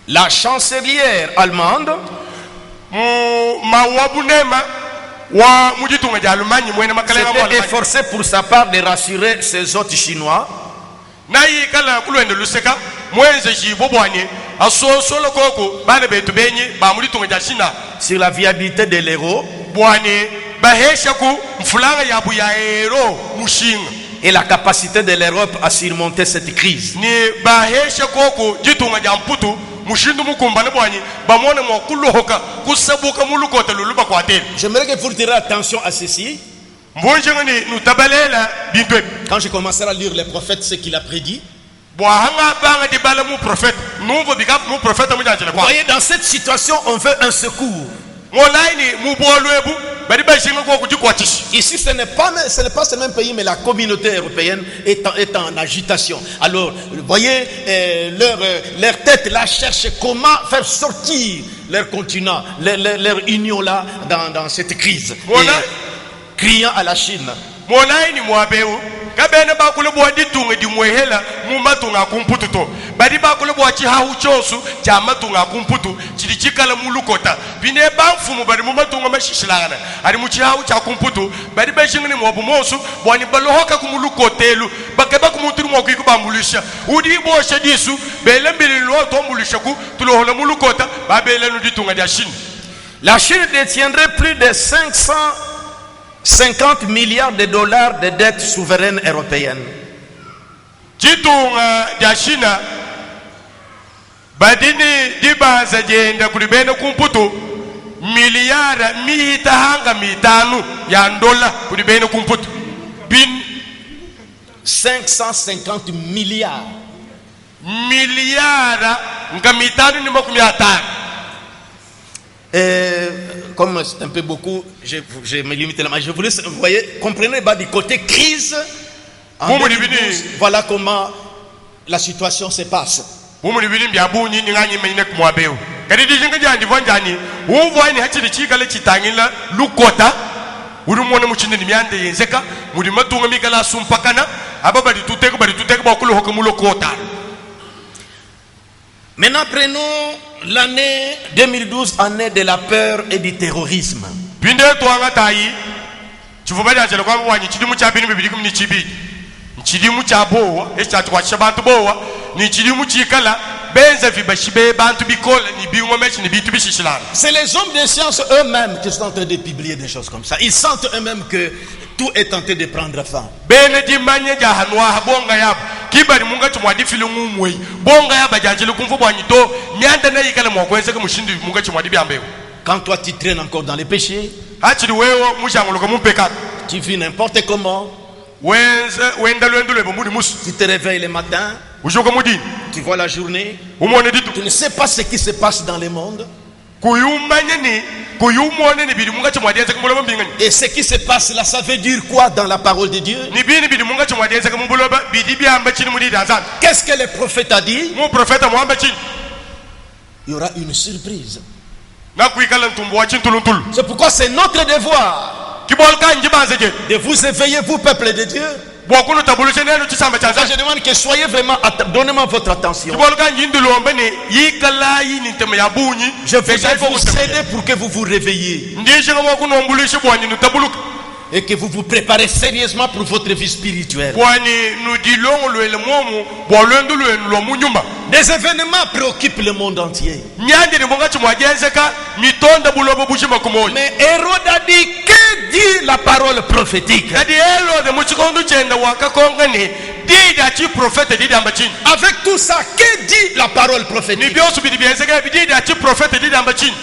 La chancelière allemande s'était efforcée pour sa part de rassurer ses hôtes chinois sur la viabilité de l'euro et la capacité de l'Europe à surmonter cette crise. J'aimerais que vous retirez attention à ceci. Quand je commencerai à lire les prophètes, ce qu'il a prédit. Vous voyez, dans cette situation, on veut un secours. Ici, ce n'est pas ce même pays, mais la communauté européenne est en agitation. Alors, vous voyez, leur tête là cherche comment faire sortir leur continent, leur union là dans cette crise. Et, criant à la Chine. kabene bakule bwa ditunga dimwehela mu matunga kumpututo badi bakule bwa chihahu chosu cha matunga kumputu chili chikala mulukota bine bamfumu badi mu matunga mashishilana ari mu chihahu cha kumputu badi bashingini mwobu mosu bwani balohoka kumulukotelu bakeba kumuturu mwoku ikubambulisha udi boshe disu belembili lo tombulisha ku tulohola mulukota babele no ditunga dia Chine. La Chine détiendrait plus de 550 milliards de dollars de dettes souveraines européennes. Chitunga dia Chine badini dibanza jenda kulibene kumputu miliara mitahanga mitanu ya dola kulibene kumputu bin 550 milliards miliara nga mitanu ni makumi atano. Comme c'est un peu beaucoup, je me limite là, mais je voulais, vous voyez, comprenez, du côté crise, en 2012, voilà comment la situation se passe. Maintenant, prenons l'année 2012, année de la peur et du terrorisme. C'est les hommes de science eux-mêmes qui sont en train de publier des choses comme ça. Ils sentent eux-mêmes que tout est en train de prendre fin. Quand toi tu traînes encore dans les péchés, tu vis n'importe comment, tu te réveilles le matin, tu vois la journée, tu ne sais pas ce qui se passe dans le monde. Et ce qui se passe là, ça veut dire quoi dans la parole de Dieu? Qu'est-ce que le prophète a dit? Il y aura une surprise. C'est pourquoi c'est notre devoir de vous éveiller, vous peuple de Dieu. Je demande que soyez vraiment, donnez-moi votre attention. Je vais vous aider pour que vous vous réveilliez et que vous vous préparez sérieusement pour votre vie spirituelle. Des événements préoccupent le monde entier. Mais Hérode a dit, que dit la parole prophétique? Avec tout ça, que dit la parole prophétique?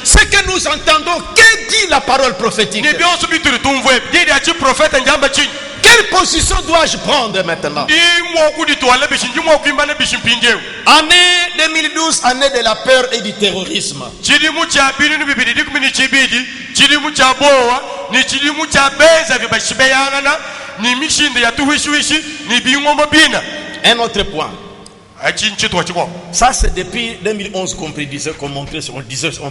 Ce que nous entendons, que dit la parole prophétique? Quelle position dois-je prendre maintenant? Année 2012, année de la peur et du terrorisme. Un autre point. Ça c'est depuis 2011 qu'on prédisait, qu'on montrait, on disait ces choses.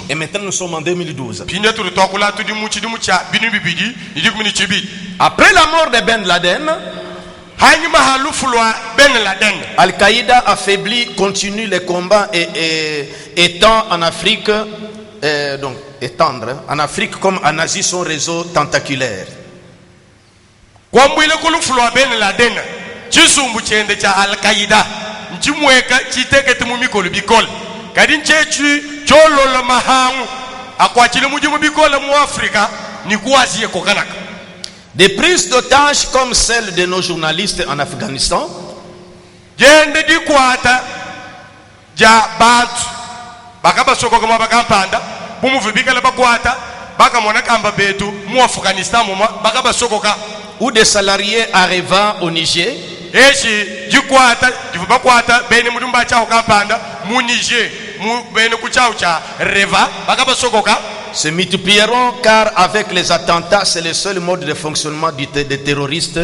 Et maintenant nous sommes en 2012. Après la mort de Ben Laden, Al-Qaïda affaibli, continue les combats et étend en Afrique, donc étendre en Afrique comme en Asie son réseau tentaculaire. Kwambwile kulufulwa Ben Laden chisumbu chende cha Al-Qaida nchimweka chitekete mu mikolo bikola kadi nchechi cholola mahangu akwachile mujimu bikola mu Afrika ni kuazie kokanaka. Des prises d'otages comme celle de nos journalistes en Afghanistan, jende dikwata ja bantu bakaba soko kama bakampanda bumuvibikala bakwata bakamona kamba betu mu Afghanistan moma bakaba soko ka ou des salariés arrivant au Niger, se multiplieront car avec les attentats, c'est le seul mode de fonctionnement des terroristes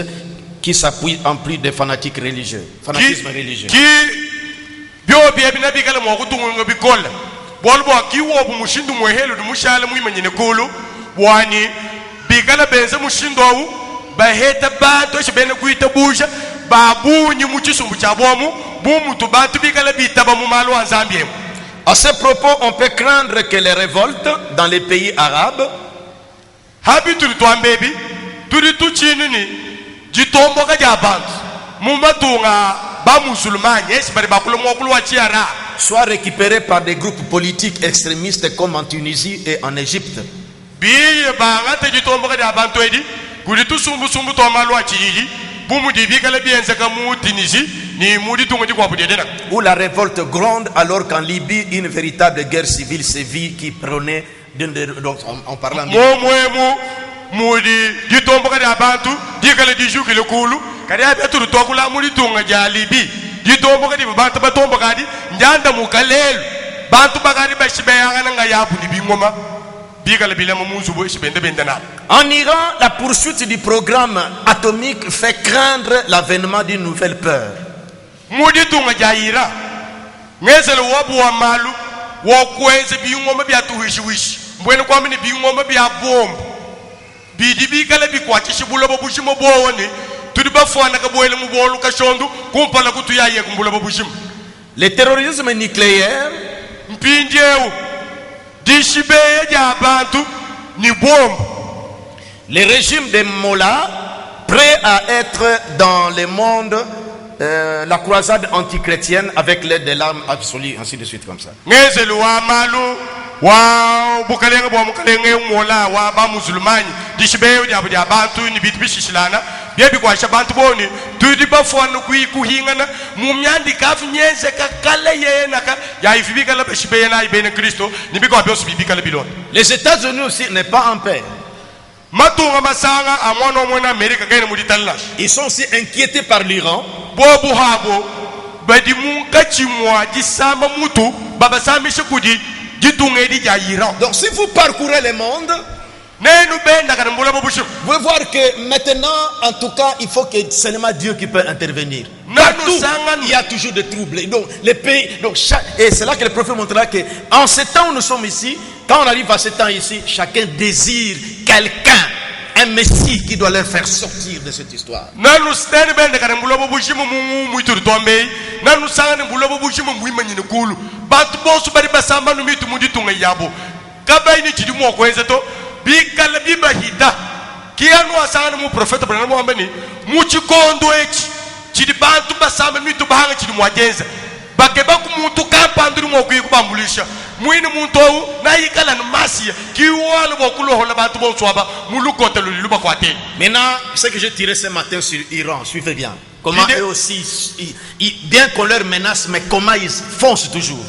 qui s'appuient en plus des fanatiques religieux. Fanatisme religieux. À ce propos, on peut craindre que les révoltes dans les pays arabes soient récupérées par des groupes politiques extrémistes comme en Tunisie et en Égypte. Où la révolte gronde alors qu'en Libye une véritable guerre civile sévit qui prenait en parlant de en Iran, la poursuite du programme atomique fait craindre l'avènement d'une nouvelle peur. Le terrorisme nucléaire le régime des Mollahs prêt à être dans le monde la croisade antichrétienne avec l'aide de l'arme absolue, ainsi de suite comme ça. Les États-Unis aussi n'est pas en paix. Ils sont aussi inquiétés par l'Iran. Donc si vous parcourez le monde, vous pouvez voir que maintenant, en tout cas, il faut que seulement Dieu qui peut intervenir. Partout, il y a toujours des troubles. Donc les pays, et c'est là que le prophète montrera que en ce temps où nous sommes ici, quand on arrive à ce temps ici, chacun désire quelqu'un, un Messie qui doit leur faire sortir de cette histoire. Maintenant, ce que j'ai tiré ce matin sur l'Iran, suivez bien. Comment eux aussi, bien qu'on leur menace, mais comment ils foncent toujours.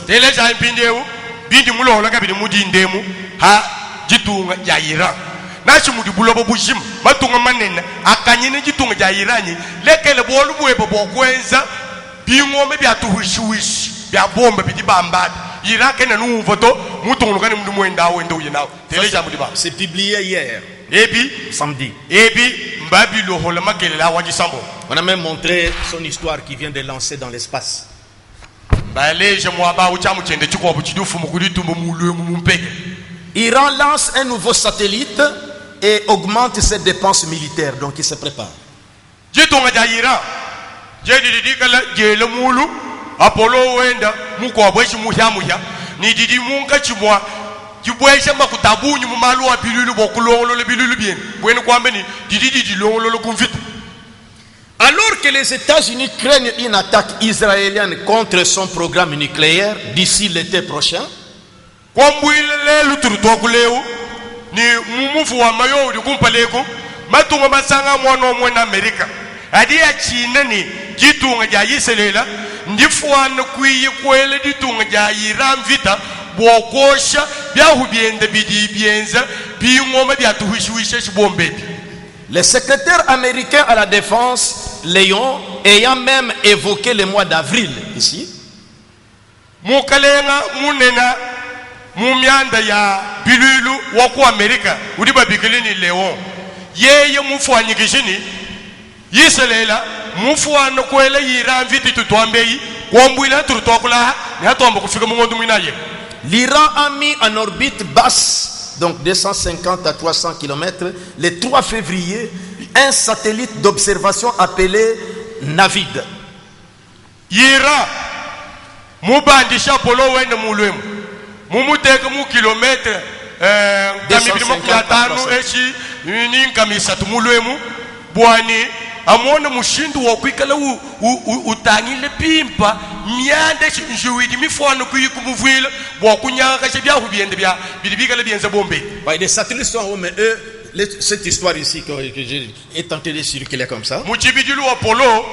C'est publié hier, samedi. On a même montré son histoire qui vient de lancer dans l'espace. Iran lance un nouveau satellite et augmente ses dépenses militaires, donc il se prépare. Apollo wenda muko abweshi muhya ni didi munka chimwa kibwesha makutabunyu mumalu wa bilulu bokulongolo bilulu bien bwenu kwambe ni didi longolo kumvita. Alors que les États-Unis craignent une attaque israélienne contre son programme nucléaire d'ici l'été prochain, kwambwile luturu tokuleo ni mumufu wa mayo udi kumpaleko matunga masanga mwana omwe Amerika adi ya China ni jitunga ja Israela ndifuana kwiye kwele ditunga ja Iran vita bwokosha byahubyende bidibyenza bingoma byatuhishuisha shibombe. Le secrétaire américain à la défense, Léon, ayant même évoqué le mois d'avril ici, mukalenga munena mumyanda ya bilulu waku Amerika udiba bikilini Leon yeye mufwanyikishini yiselela mufwana kwela yira mviti tutwambeyi kwambwila turutwakula ni hatomba kufika mungondu mwinaye. L'Iran a mis en orbite basse, donc 250 à 300 km, le 3 février, un satellite d'observation appelé Navid. Yira mubandisha polo wende mulwemu mumuteka mu kilometre kamibirimakuyatanu echi ninkamisatu mulwemu bwani amona mushindu wakwikala utangile pimpa myande njuwidi mifwano kuyikumuvwila bwakunyanga che byahu byende bya bilibikala byenza bombe. Les satellites sont hauts, mais eux, cette histoire ici que j'ai tenté de circuler comme ça. Muchibidilu Apollo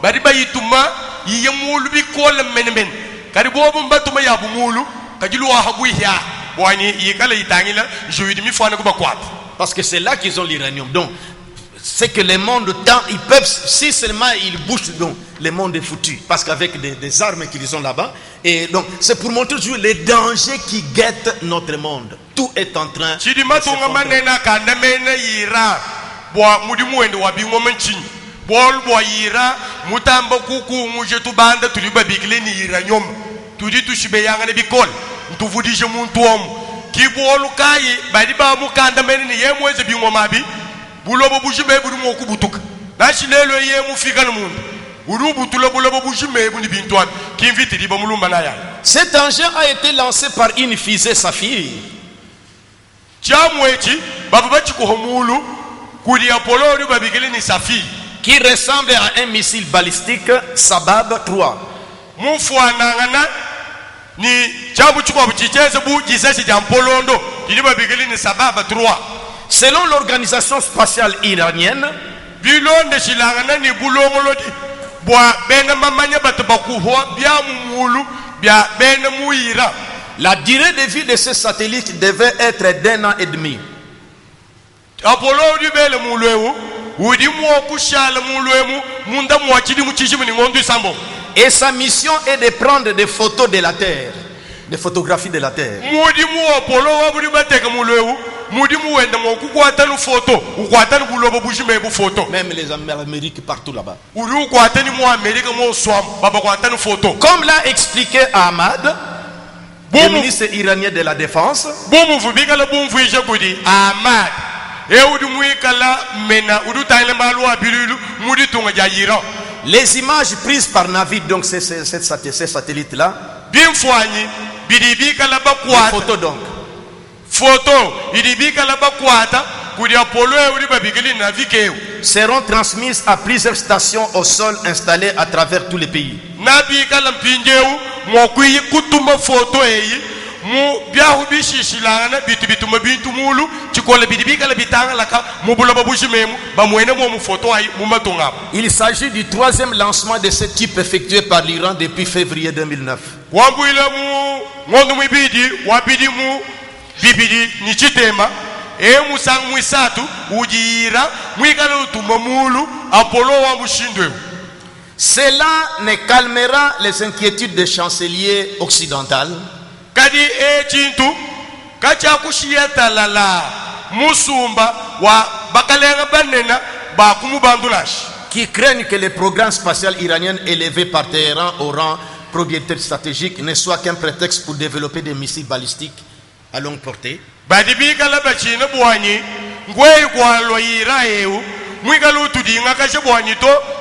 bari bayituma yiyemulu bikola menmen kari bobu mbatuma ya bumulu kajilu wa haguya bwani yikala itangila njuwidi mifwano kubakwat. Parce que c'est là qu'ils ont l'uranium. Donc c'est que le monde tant ils peuvent, si seulement ils bougent, donc le monde est foutu parce qu'avec des armes qu'ils ont là-bas, et donc c'est pour montrer toujours les dangers qui guettent notre monde. Tout est en train de se bulobo bujime buri mo kubutuka nashilelo ye mufika no mundu urubutulo bulobo bujime buni bintwa kimviti riba mulumba na ya. Cet engin a été lancé par une fusée Saphir chamwechi baba bachiko homulu kuri Apollo ri babigele ni Saphir qui ressemble à un missile balistique Sabab 3. Mufwanangana ni chabu chiko buchicheze bu jisasi jampolondo ri babigele ni Sabab 3. Selon l'organisation spatiale iranienne, la durée de vie de ce satellite devait être d'1 an et demi. Et sa mission est de prendre des photos de la Terre, des photographies de la Terre. Même les Américains partout là-bas. Comme l'a expliqué Ahmad, le ministre iranien de la Défense, les images prises par Navid, donc ces satellites-là, les photos donc, seront transmises à plusieurs stations au sol installées à travers tous les pays. Il s'agit du 3e lancement de ce type effectué par l'Iran depuis février 2009. Cela ne calmera les inquiétudes des chanceliers occidentaux qui craignent que le programme spatial iranien élevé par Téhéran au rang propriétaire stratégique ne soit qu'un prétexte pour développer des missiles balistiques à longue portée.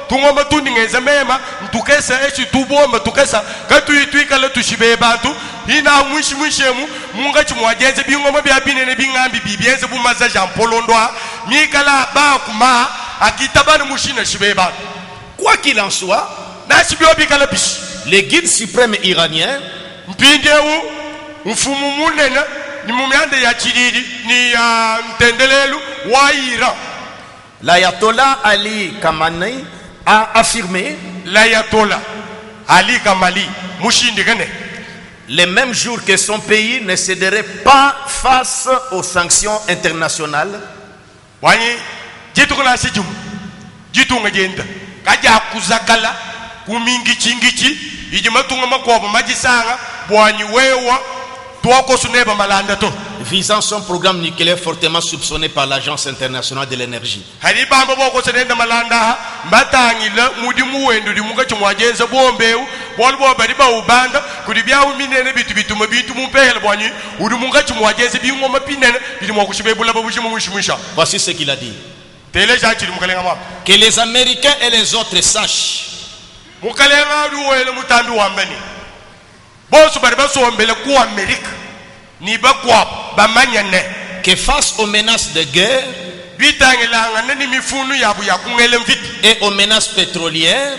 tungomba tundingeza mema ntukesa echi tubomba tukesa katuyitwikala tushibe bantu ina mwishemu munga chimwajenze bingoma bya binene bingambi bibyenze bumaza Jean Polondwa mikala ba kuma akitabana mushina shibe bantu. Quoi qu'il en soit, les guides suprêmes iraniens l'ayatollah Ali Khamenei a affirmé l'ayatollah Ali Khamenei le même jour que son pays ne céderait pas face aux sanctions internationales. kumingi chingichi iji matunga makobo majisanga bwanyi wewa tuwako suneba malanda to visant son programme nucléaire fortement soupçonné par l'Agence internationale de l'énergie. Haribamba boko senenda malanda batangila mudimu wendo dimunga chimwajenza bombeu bolbo bariba ubanda kudibya uminene bitu mumpehela bwanyi udimunga chimwajenza bingoma pinene bidimwa kushibebula babushimo mushimusha. Voici ce qu'il a dit. Que les Américains et les autres sachent que face aux menaces de guerre et aux menaces pétrolières,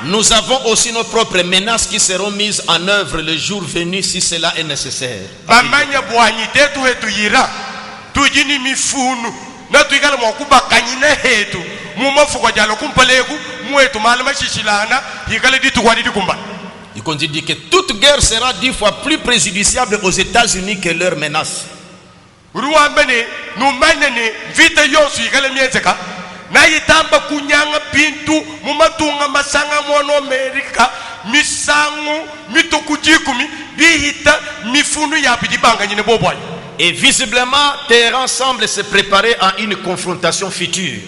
nous avons aussi nos propres menaces qui seront mises en œuvre le jour venu si cela est nécessaire. Il continue que toute guerre sera 10 fois plus préjudiciable aux États-Unis que leurs menaces. Et visiblement, Téhéran semble se préparer à une confrontation future.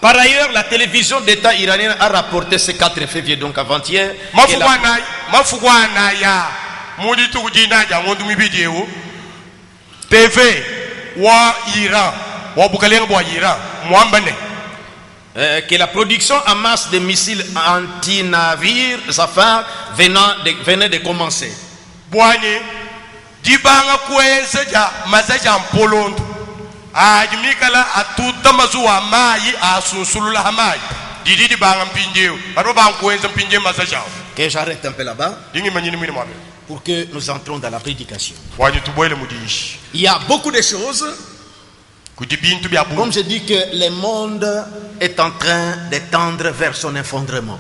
Par ailleurs, la télévision d'État iranienne a rapporté ce 4 février, donc avant-hier, que la production en masse de missiles anti-navires Zafar venait de commencer. Que j'arrête un peu là-bas pour que nous entrons dans la prédication. Il y a beaucoup de choses. Comme je dis que le monde est en train de tendre vers son effondrement.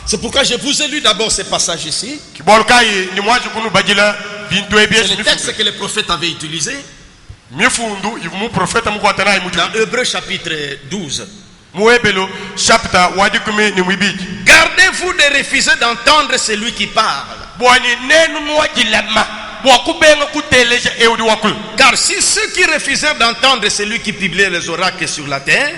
C'est pourquoi je vous ai lu d'abord ce passage ici. C'est le texte que le prophète avait utilisé. Dans Hébreux chapitre 12. Gardez-vous de refuser d'entendre celui qui parle. Car si ceux qui refusèrent d'entendre celui qui publiait les oracles sur la terre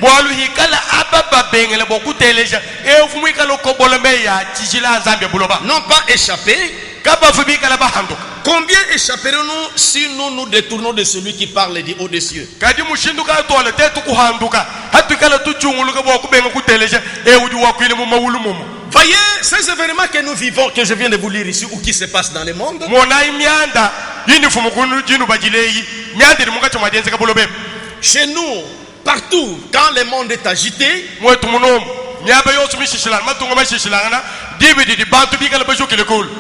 n'ont pas échappé, combien échapperons-nous si nous nous détournons de celui qui parle du haut des cieux? Voyez ces événements que nous vivons, que je viens de vous lire ici, ou qui se passent dans le monde. Chez nous, partout, quand le monde est agité,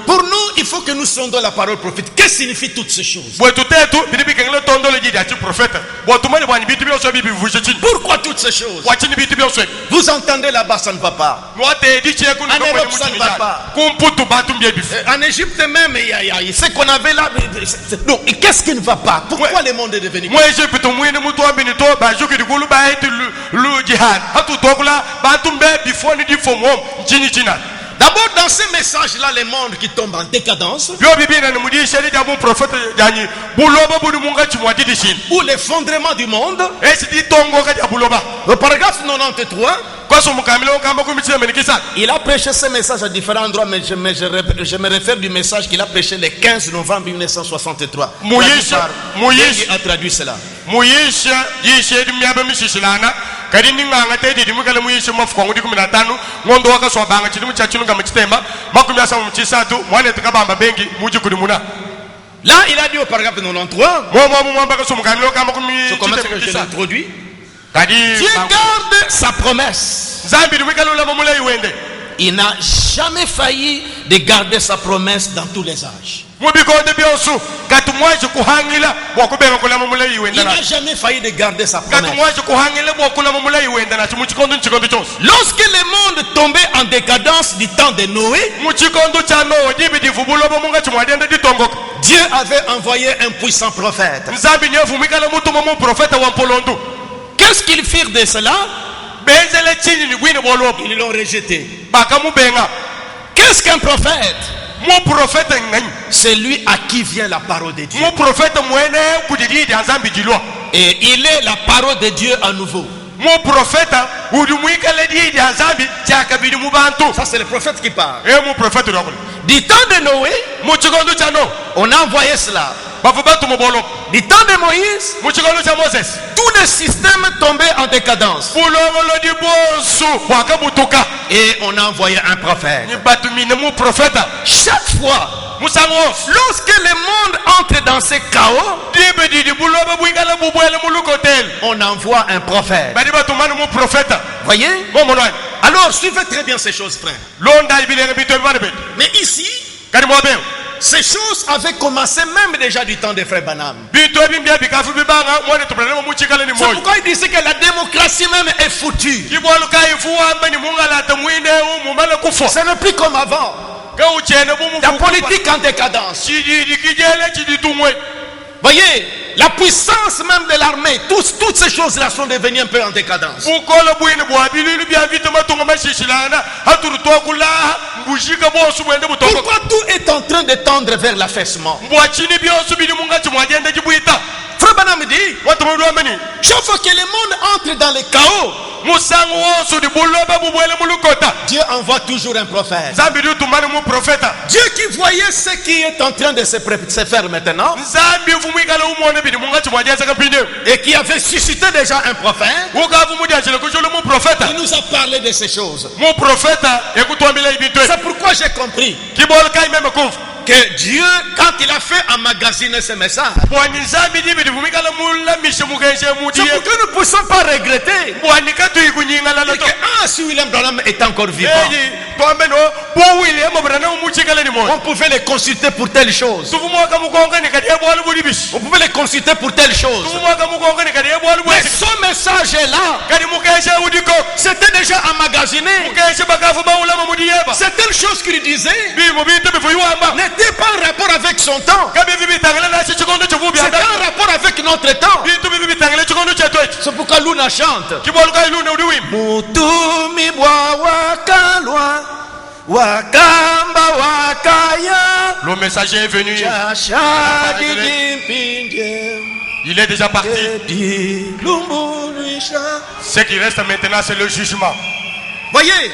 pour nous, il faut que nous sondions la parole prophète. Qu'est-ce que signifient toutes ces choses? Pourquoi toutes ces choses? Vous entendez là-bas, ça ne va pas. En Europe, ça ne va pas. En Égypte même, il y a ce qu'on avait là. Donc, qu'est-ce qui ne va pas? Pourquoi le monde est devenu comme ça? D'abord, dans ce message-là, le monde qui tombe en décadence, ou l'effondrement du monde, le paragraphe 93, il a prêché ce message à différents endroits, mais je me réfère du message qu'il a prêché le 15 novembre 1963. Moïse a traduit cela. Là, il a dit au paragraphe 93, c'est comme ça que je l'ai introduit, Dieu garde sa promesse. il n'a jamais failli de garder sa promesse dans tous les âges. Il n'a jamais failli de garder sa promesse. Lorsque le monde tombait en décadence du temps de Noé, Dieu avait envoyé un puissant prophète. Qu'est-ce qu'ils firent de cela? Ils l'ont rejeté. Qu'est-ce qu'un prophète? C'est lui à qui vient la parole de Dieu. Et il est la parole de Dieu à nouveau. Ça c'est le prophète qui parle. Du temps de Noé, on a envoyé cela. Du temps de Moïse, tout le système tombait en décadence. Et on a envoyé un prophète. Chaque fois, lorsque le monde entre dans ce chaos, on envoie un prophète. Voyez? Alors suivez très bien ces choses, frère. Mais ici, ces choses avaient commencé même déjà du temps des frères Branham. C'est pourquoi il disait que la démocratie même est foutue. Ce n'est plus comme avant. La politique en décadence. Voyez, la puissance même de l'armée, toutes ces choses-là sont devenues un peu en décadence. Pourquoi tout est en train de tendre vers l'affaissement? Frère Branham dit, chaque fois que le monde entre dans le chaos, Dieu envoie toujours un prophète. Dieu qui voyait ce qui est en train de se faire maintenant, et qui avait suscité déjà un prophète, il nous a parlé de ces choses. C'est pourquoi j'ai compris que Dieu, quand il a fait emmagasiner ce message, c'est pour que nous ne puissions pas regretter que si William Branham est encore vivant, on pouvait les consulter pour telle chose. On pouvait les consulter pour telle chose. Mais ce message est là. C'était déjà emmagasiné. Certaines choses qu'il disait n'était pas en rapport avec son temps. C'était en rapport avec notre temps. C'est pourquoi Luna chante. Mutumi bwa wakalwa wakamba wakaya. Le messager est venu. Il est déjà parti. Ce qui reste maintenant, c'est le jugement. Voyez,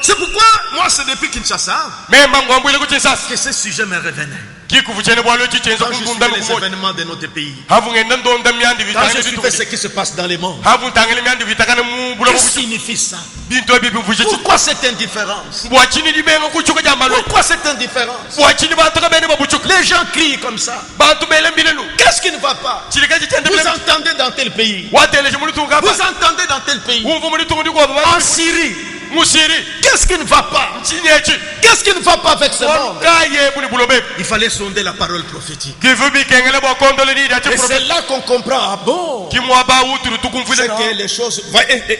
c'est pourquoi moi c'est depuis Kinshasa que ce sujet me revenait. Quand je suivais les événements de notre pays, quand je suivais ce qui se passe dans le monde, que signifie ça? Pourquoi cette indifférence? Pourquoi cette indifférence? Les gens crient comme ça. Qu'est-ce qui ne va pas? Vous entendez dans tel pays, vous entendez dans tel pays, en Syrie, qu'est-ce qui ne va pas? Qu'est-ce qui ne va pas avec ce monde? Il fallait sonder la parole prophétique. Et c'est là qu'on comprend. Ah bon? C'est que les choses.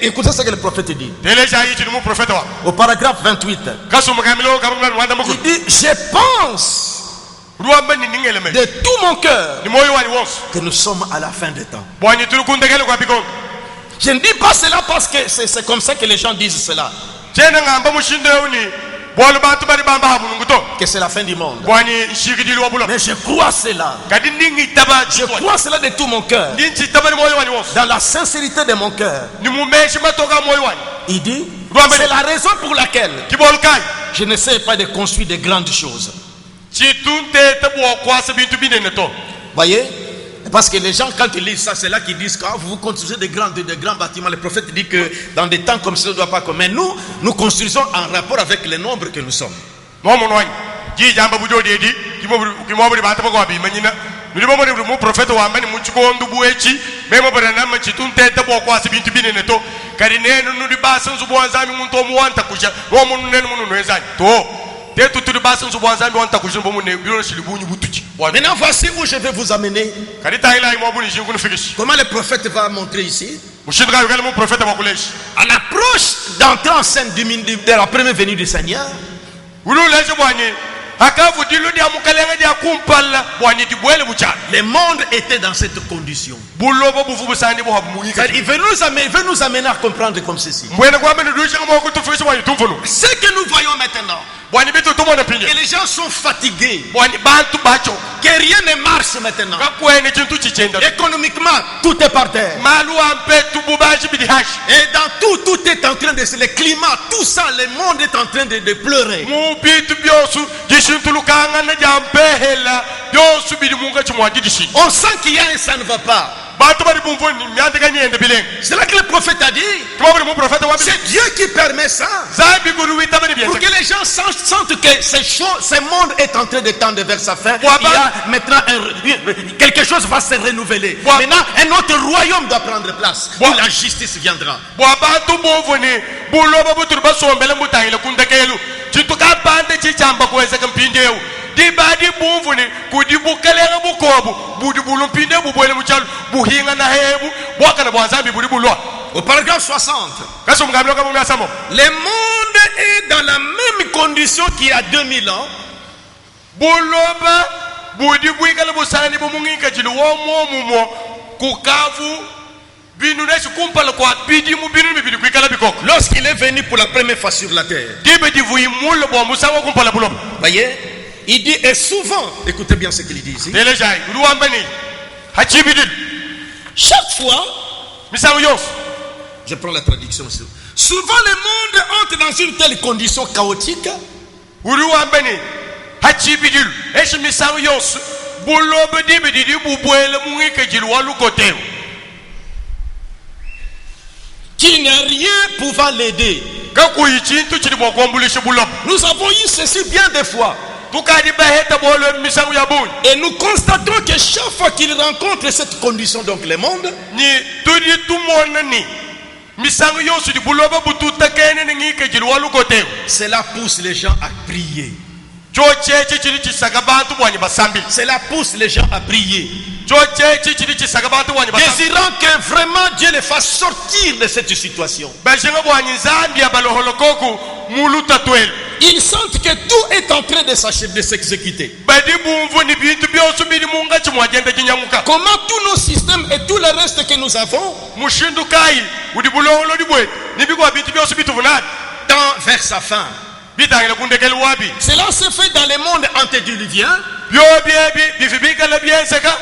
Écoutez ce que le prophète dit. Au paragraphe 28. Il dit, je pense de tout mon cœur que nous sommes à la fin des temps. Je ne dis pas cela parce que c'est comme ça que les gens disent cela. Que c'est la fin du monde. Mais je crois cela. Je crois cela de tout mon cœur. Dans la sincérité de mon cœur. Il dit, c'est la raison pour laquelle je n'essaie pas de construire de grandes choses. Voyez? Parce que les gens, quand ils lisent ça, c'est là qu'ils disent quand vous construisez de grands bâtiments, le prophète dit que dans des temps comme ça, ça ne doit pas comme. Mais nous construisons en rapport avec le nombre que nous sommes. kadi nenu nudi basa nzubwanzami muntu omuwanta kuja womuntu nenu munu nwezani to tetu tudi basa nzubwanzami wanta kuja bomu ne biro shilibunyi butuchi. Maintenant voici où je vais vous amener. Kadi taila imobuni jingu nufikishi. Comment le prophète va montrer ici? Mushindika yukale mu prophète wakuleshi. À l'approche d'entrer en scène de la première venue du Seigneur, Ululeshe bwani akavu dilu dia mukalenga dia kumpala bwani dibwele buchana. le monde était dans cette condition. Bulobo bufu busandi bo habumuika. Il veut nous amener à comprendre comme ceci. Mwene kwa mene duisha kama kutufuisha bwani tumfunu. Ce que nous voyons maintenant, Bwani bitu tumona pinje. que les gens sont fatigués, Bwani bantu bacho. que rien ne marche maintenant. Kakwene chintu chichenda. Économiquement, tout est par terre. Malu ampe tububaji bidihashi. Et dans tout est en train de se... Le climat, tout ça, le monde est en train de pleurer. Mu bitu byosu jishintu lukanga na jampe hela byosu bidi munga chimwaji dishi. On sent qu'il y a un ça ne va pas. Batu bari bumfuni myande kanyende bileng. C'est là que le prophète a dit, Tumabri mu prophète wa c'est Dieu qui permet ça. Zabi guru witabani bien. Pour que les gens sentent que ce monde est en train de tendre vers sa fin. Bois Il y a maintenant quelque chose va se renouveler. Bois- Maintenant, un autre royaume doit prendre place. Où Bois- la justice viendra. Bwabatu bumfuni buloba butu basombele mutangile kundakelu. Chintu kapande chichamba kuweza kampindeu. Dibadi bumfuni kudibukalenga bukobu budi bulumpinde bubwele muchalu buhinga na hebu bwaka na bwanzambi budi bulwa. Au paragraphe 60. Kaso mgamlo kama myasamo. Le monde est dans la même condition qu'il y a 2000 ans. Buloba budi bwikala busani bumungika jilu womo mumo kukavu binu neshi kumpala kwa bidi mu binu bidi kwikala bikoko. Lorsqu'il est venu pour la première fois sur la terre. Dibe divuyi mulo bwa musawa kumpala buloba. Voyez, il dit, et souvent, écoutez bien ce qu'il dit ici. Delejai ruambani hachibidil Chaque fois, misawu yof. je prends la traduction ici. Souvent le monde entre dans une telle condition chaotique Uruambani hachibidil eshi misawu yos buloba dibe didi bubwele mungika jilu walukoteo. qu'il n'y a rien pouvant l'aider. Kakuyi chintu chili mwakwambulisha buloba. Nous avons eu ceci bien des fois. Tukadi baheta bolo misawu ya buni. Et nous constatons que chaque fois qu'il rencontre cette condition, donc le monde, Ni tudi tumona ni misangu yosu di buloba bututa kene ni ngike jilu walukoteo. cela pousse les gens à prier. Chochechi chili chisaka bantu bwanyi basambi. Cela pousse les gens à prier. Chochechi chili chisaka bantu bwanyi basambi. Désirant que vraiment Dieu les fasse sortir de cette situation. Bashenga bwanyi Zambia baloholokoku muluta twelu. Ils sentent que tout est en train de s'exécuter. Badi bumvu ni bintu byosu bidi munga chimwajenda jinyamuka. Comment tous nos systèmes et tout le reste que nous avons Mushindu kai udi buloholo di bwe. Ni bigwa bintu byosu bitu vunati. tend vers sa fin. Bitangile kundekeli wabi. Cela se fait dans le monde antédiluvien. Byo biebi bifibika la bienseka.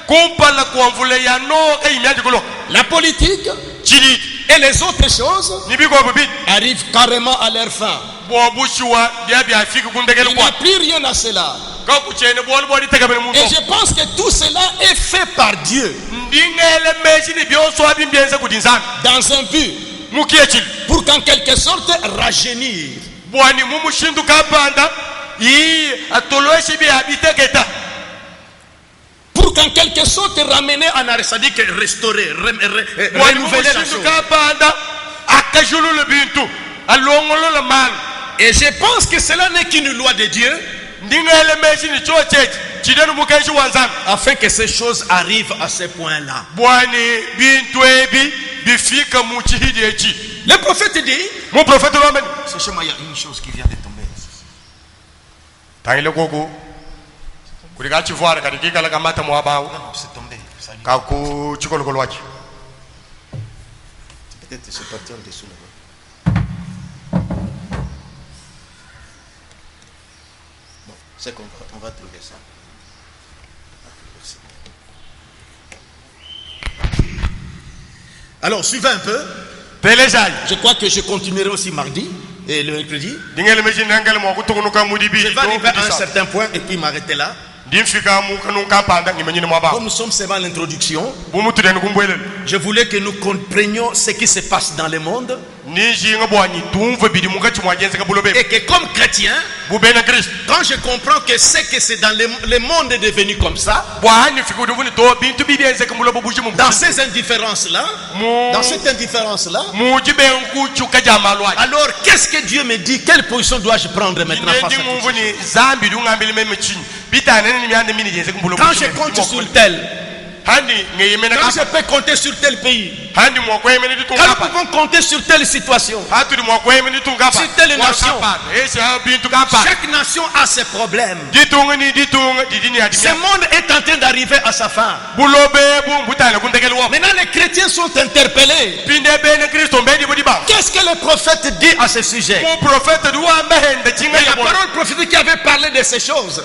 Kumpala kuamvule ya no kai imyaji kulo. La politique Chili et les autres choses ni bigwa bubit. arrivent carrément à leur fin. Bwabushuwa biabi afiki kundekeli Il n'y kwa. a plus rien à cela. Kakuchene bwali bwali tegamene Et muto. je pense que tout cela est fait par Dieu Ndingele meshi ni byoso abimbienza kudinzana. dans un but Mukie chili. pour qu'en quelque sorte rajeunir. Bwani mumushindu kapanda. Ii atoloeshi bi abiteketa. Pour qu'en quelque sorte ramener en arrêt, c'est-à-dire que restaurer, Bwani renouveler la mumushindu chose. kapanda. Akajulu le bintu. Alongolo le mal. Et je pense que cela n'est qu'une loi de Dieu Ndingele meshi ni chochechi. Chidenu mukeshi wanzana. afin que ces choses arrivent à ce point-là. Bwani bintu ebi bifika muchihidi echi. Le prophète dit, Mon prophète l'amène. c'est chez moi, il y a une chose qui vient de tomber. Tangile koko. Kulika chivuara kadikika la kamata mwabao. Non, c'est tombé. Ça lui- Kaku chikolo kolwachi. Peut-être c'est parti en dessous là-bas. Bon, c'est qu'on va, on va trouver ça. Alors, suivez un peu. Telejai. Je crois que je continuerai aussi mardi et le mercredi. Dingele meshi nangale mwa kutukunuka mudibi. Je vais arriver à un certain point et puis m'arrêter là. Dimfika mukanuka panda ngimenyine mwabao. Comme nous sommes seulement à l'introduction, Bumutu denu kumbwelele. je voulais que nous comprenions ce qui se passe dans le monde Et que comme chrétien, quand je comprends que c'est dans le monde est devenu comme ça, dans ces indifférences-là, dans cette indifférence-là, alors qu'est-ce que Dieu me dit? Quelle position dois-je prendre maintenant face à tout ça? Quand je compte sur tel, quand je peux compter sur tel pays, quand nous pouvons compter sur telle situation, sur telle nation, chaque nation a ses problèmes. Ce monde est en train d'arriver à sa fin. Maintenant les chrétiens sont interpellés. Qu'est-ce que le prophète dit à ce sujet? La parole prophétique qui avait parlé de ces choses,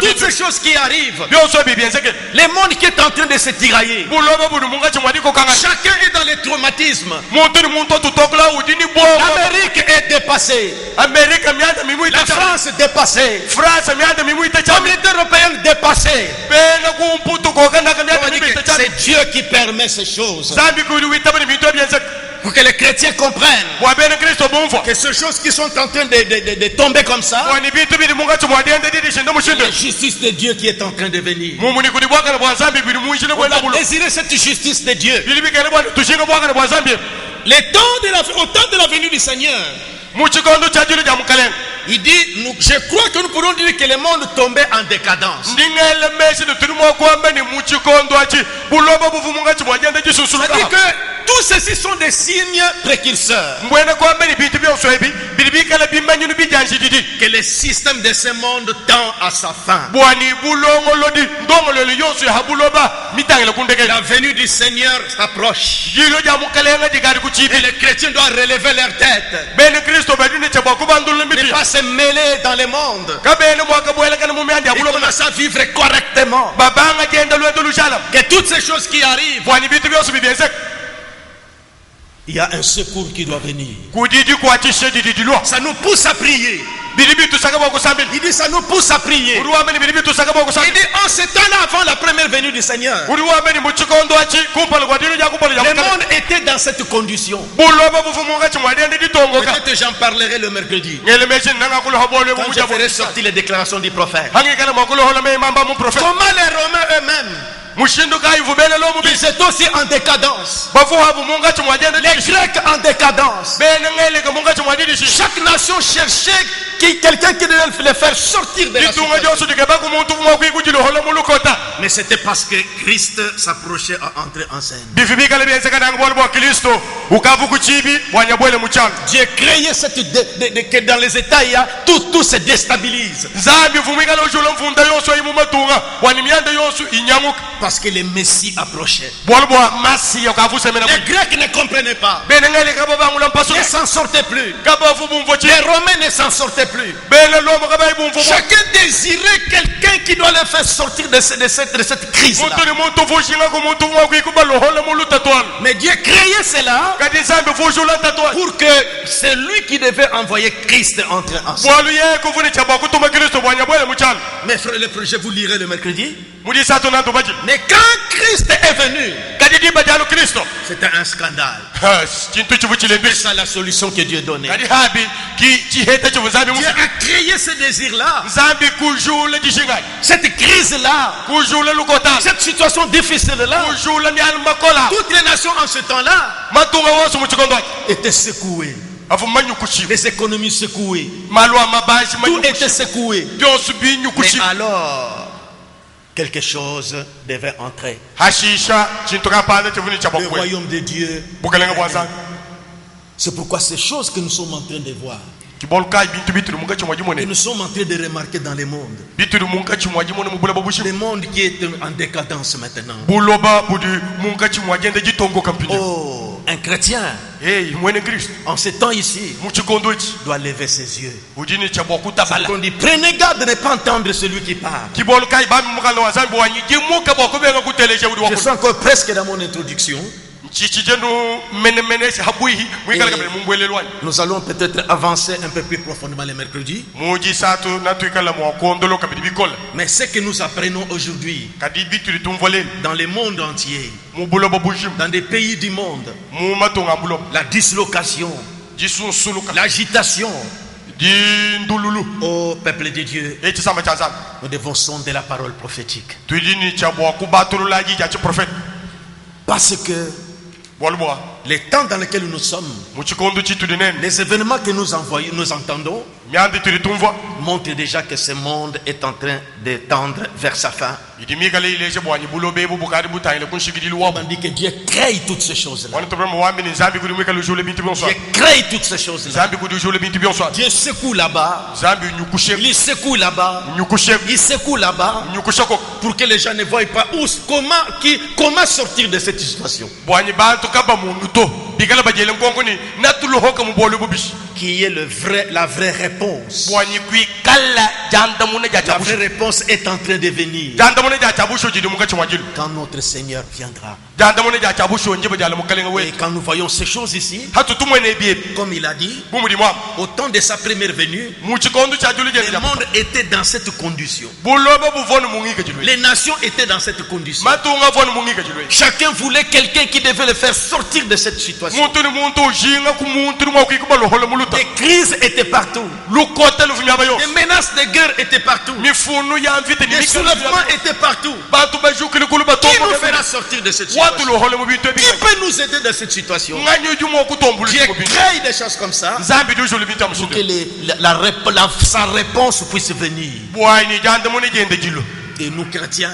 toutes ces choses qui arrivent, le monde qui est en train de se tirailler, chacun est dans le traumatisme. L'Amérique est dépassée, la France est dépassée, l'Union européenne dépassée. C'est Dieu qui permet ces choses pour que les chrétiens comprennent que ces choses qui sont en train de tomber comme ça, c'est la justice de Dieu qui est en train de venir. On a désiré cette justice de Dieu. Au temps de la venue du Seigneur, il dit, je crois que nous pourrons dire que le monde tombait en décadence. C'est-à-dire que tous ceci sont des signes précurseurs que le système de ce monde tend à sa fin. La venue du Seigneur s'approche et les chrétiens doivent relever leur tête, ne pas se mêler dans le monde et commencer à vivre correctement. Que toutes ces choses qui arrivent, il y a un secours qui doit venir. Ça nous pousse à prier. Il dit ça nous pousse à prier. Il dit en ce temps-là, avant la première venue du Seigneur, le monde était dans cette condition. Peut-être j'en parlerai le mercredi, quand je ferai sortir les déclarations du prophète. Comment les Romains eux-mêmes, ils étaient aussi en décadence. Les Grecs en décadence. Chaque nation cherchait quelqu'un qui devait les faire sortir de la situation. Mais c'était parce que Christ s'approchait à entrer en scène. Dieu créait que dans les États, il y a tout se déstabilise. Parce que le Messie approchait. Les Grecs ne comprenaient pas. Ils ne s'en sortaient plus. Les Romains ne s'en sortaient plus. Chacun désirait quelqu'un qui doit les faire sortir de cette crise-là. Mais Dieu créait cela pour que c'est lui qui devait envoyer Christ entrer en scène. Mais frère, je vous lirai le mercredi. Mais quand Christ est venu, c'était un scandale. C'est ça la solution que Dieu donnait. Dieu a créé ce désir-là, cette crise-là, cette situation difficile-là. Toutes les nations en ce temps-là étaient secouées. Les économies secouées. Tout était secoué. Mais alors, quelque chose devait entrer. Le royaume de Dieu. C'est pourquoi ces choses que nous sommes en train de voir, que nous sommes en train de remarquer dans le monde. Le monde qui est en décadence maintenant. Oh, un chrétien, en ce temps ici, doit lever ses yeux. On dit, prenez garde de ne pas entendre celui qui parle. Je suis encore presque dans mon introduction. Nous allons peut-être avancer un peu plus profondément les mercredis. Mais ce que nous apprenons aujourd'hui dans le monde entier, dans des pays du monde, la dislocation, l'agitation, au peuple de Dieu, nous devons sonder la parole prophétique. Parce que les temps dans lesquels nous sommes, les événements que nous entendons, montrent déjà que ce monde est en train de tendre vers sa fin. On dit que Dieu crée toutes ces choses-là. Dieu crée toutes ces choses-là. Dieu secoue là-bas. Il secoue là-bas. Il secoue là-bas. Pour que les gens ne voient pas comment sortir de cette situation. Qui est la vraie réponse. La vraie réponse est en train de venir quand notre Seigneur viendra. Et quand nous voyons ces choses ici, comme il a dit, au temps de sa première venue, le monde était dans cette condition. Les nations étaient dans cette condition. Chacun voulait quelqu'un qui devait le faire sortir de cette situation. Des crises étaient partout. Des menaces de guerre étaient partout. Des soulèvements étaient partout. Qui nous fera sortir de cette situation? Qui peut nous aider dans cette situation? Dieu crée des choses comme ça pour que sa réponse puisse venir. Et nous chrétiens,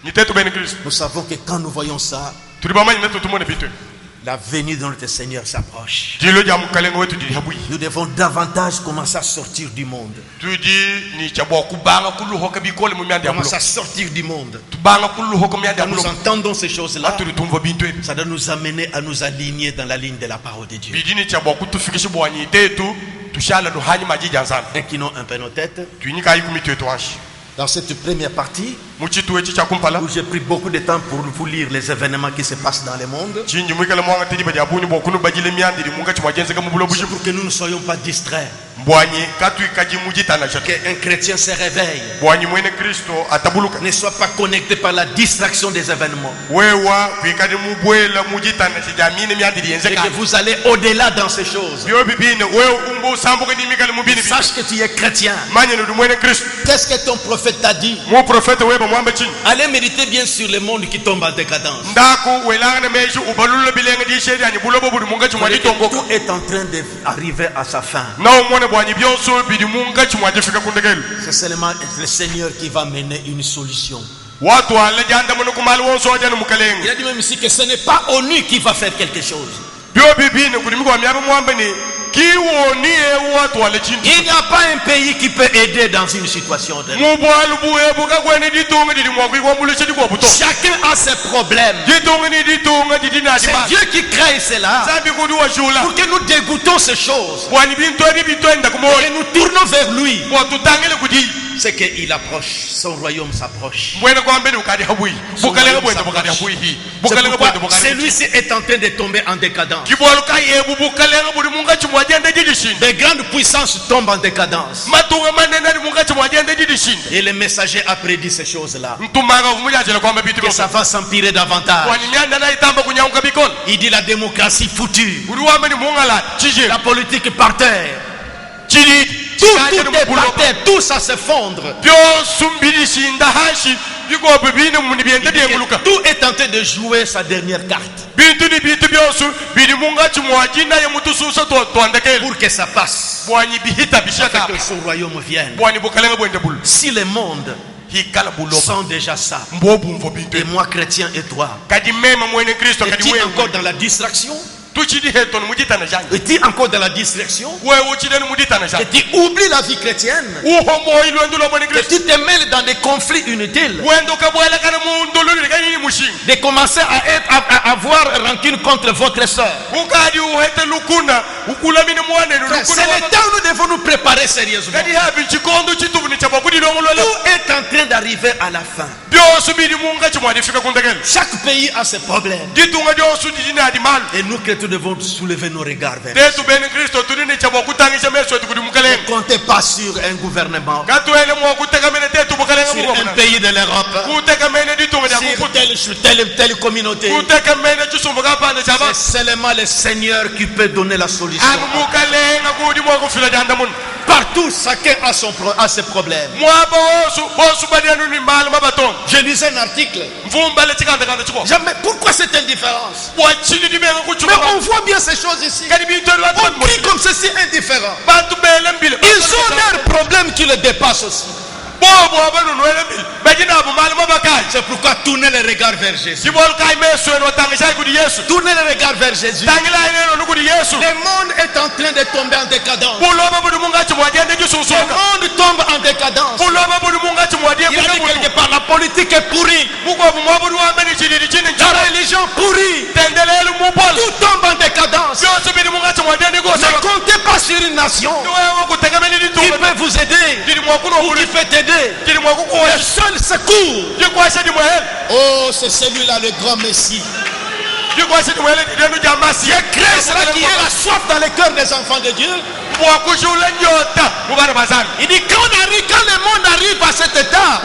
nous savons que quand nous voyons ça, la venue de notre Seigneur s'approche. Nous devons davantage commencer à sortir du monde. Commencer à sortir du monde. Quand nous entendons ces choses-là, ça doit nous amener à nous aligner dans la ligne de la parole de Dieu. Inclinons un peu nos têtes. Dans cette première partie, où j'ai pris beaucoup de temps pour vous lire les événements qui se passent dans le monde, pour que nous ne soyons pas distraits, qu'un chrétien se réveille, ne soit pas connecté par la distraction des événements, et que vous allez au-delà dans ces choses. Sache que tu es chrétien. Qu'est-ce que ton prophète t'a dit? Allez méditer bien sur le monde qui tombe en décadence. Tout est en train d'arriver à sa fin. C'est seulement le Seigneur qui va mener une solution. Il a dit même ici que ce n'est pas ONU qui va faire quelque chose. Il n'y a pas un pays qui peut aider dans une situation de chacun a ses problèmes. C'est Dieu qui crée cela pour que nous dégoûtons ces choses et nous tournons vers lui. C'est qu'il approche, son royaume s'approche. Celui-ci est en train de tomber en décadence. Des grandes puissances tombent en décadence. Et le messager a prédit ces choses-là, que ça va s'empirer davantage. Il dit la démocratie foutue, la politique par terre, tout est par terre, tout ça s'effondre. Tout est en train de jouer sa dernière carte pour que ça passe, pour que son royaume vienne. Si le monde sent déjà ça, et moi chrétien et toi, es-tu encore dans la distraction? Es-tu encore dans la distraction? Que tu oublies la vie chrétienne? Que tu te mêles dans des conflits inutiles? De commencer à avoir rancune contre votre soeur? C'est le temps où nous devons nous préparer sérieusement. Tout est en train d'arriver à la fin. Chaque pays a ses problèmes. Et nous chrétiens devons soulever nos regards vers Dieu. Ne comptez pas sur un gouvernement, sur un pays de l'Europe, sur telle communauté. C'est seulement le Seigneur qui peut donner la solution. Partout, chacun a ses problèmes. Je lisais un article. Mais pourquoi cette indifférence? Mais on voit bien ces choses ici. On prie comme ceci indifférent. Ils ont leurs problèmes qui le dépassent aussi. C'est pourquoi tournez les regards vers Jésus. Tournez les regards vers Jésus. Le monde est en train de tomber en décadence. Le monde tombe en décadence. Il a dit quelque part, la politique est pourrie. La religion pourrie. Tout tombe en décadence. Ne comptez pas sur une nation qui peut vous aider ou qui peut t'aider. Le seul secours, oh, c'est celui-là, le grand Messie. Je crée cela qui est la soif dans les cœurs des enfants de Dieu. Il dit quand le monde arrive à cet état,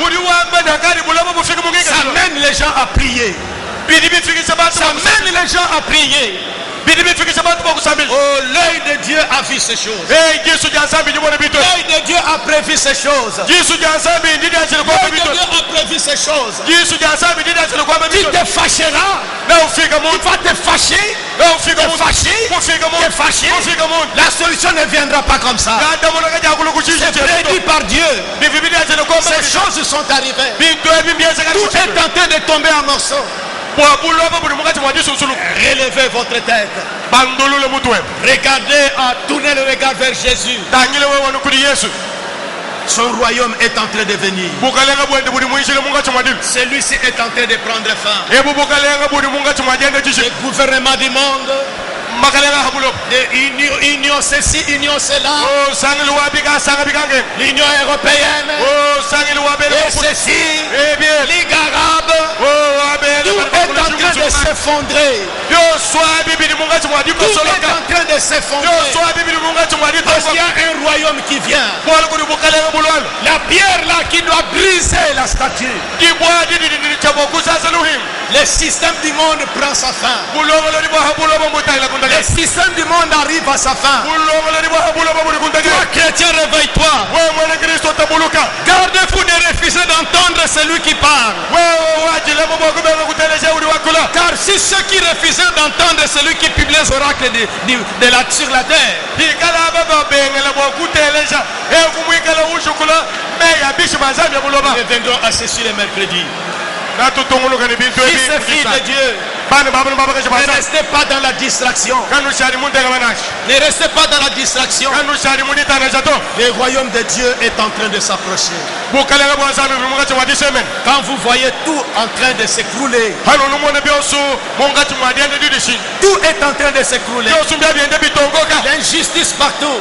ça mène les gens à prier. Ça mène les gens à prier. Oh, l'œil de Dieu a vu ces choses. L'œil de Dieu a prévu ces choses. L'œil de Dieu a prévu ces choses. Tu te fâcheras. Tu vas te fâcher. La solution ne viendra pas comme ça. C'est prédit par Dieu. Ces choses sont arrivées. Tout est en train de tomber en morceaux. Relevez votre tête. Regardez, tournez le regard vers Jésus. Son royaume est en train de venir. Celui-ci est en train de prendre fin. Le gouvernement du monde, union ceci, union cela, l'Union européenne, et ceci, Ligue arabe, tout est en train de s'effondrer. Tout est en train de s'effondrer. Parce qu'il y a un royaume qui vient. La pierre là qui doit briser la statue. Le système du monde prend sa fin. Le système du monde arrive à sa fin. Toi chrétien, réveille-toi. Gardez-vous de refuser d'entendre celui qui parle. Car si ceux qui refusaient d'entendre celui qui publie les oracles sur la terre, nous viendrons à ceci le mercredi. Fils et filles de Dieu, ne restez pas dans la distraction. Ne restez pas dans la distraction. Le royaume de Dieu est en train de s'approcher. Quand vous voyez tout en train de s'écrouler, tout est en train de s'écrouler. L'injustice partout.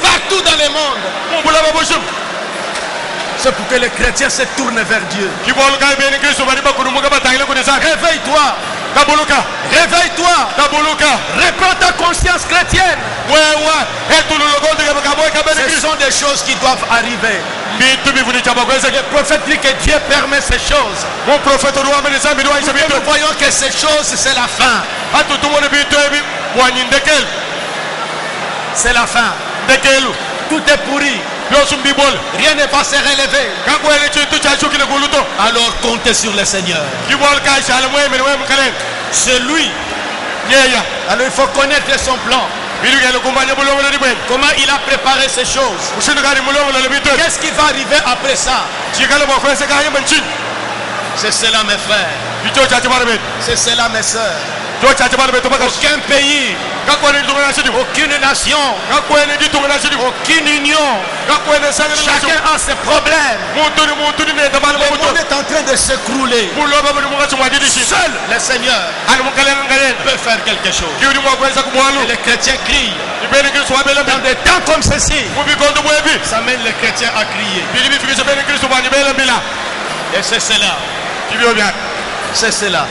Partout dans le monde. C'est pour que les chrétiens se tournent vers Dieu. Réveille-toi. Réveille-toi. Réprends ta conscience chrétienne. Ce sont des choses qui doivent arriver. Le prophète dit que Dieu permet ces choses. Nous voyons que ces choses, c'est la fin. C'est la fin. Tout est pourri. Rien ne va se relever. Alors comptez sur le Seigneur. C'est lui. Alors il faut connaître son plan. Comment il a préparé ces choses. Qu'est-ce qui va arriver après ça? C'est cela mes frères. C'est cela mes soeurs. Aucun pays aucune nation, aucune union. Chacun a ses problèmes. Le monde est en train de s'écrouler. Seul le Seigneur peut faire quelque chose. Et les chrétiens crient. Dans des temps comme ceci, ça mène les chrétiens à crier. Et c'est cela. C'est cela.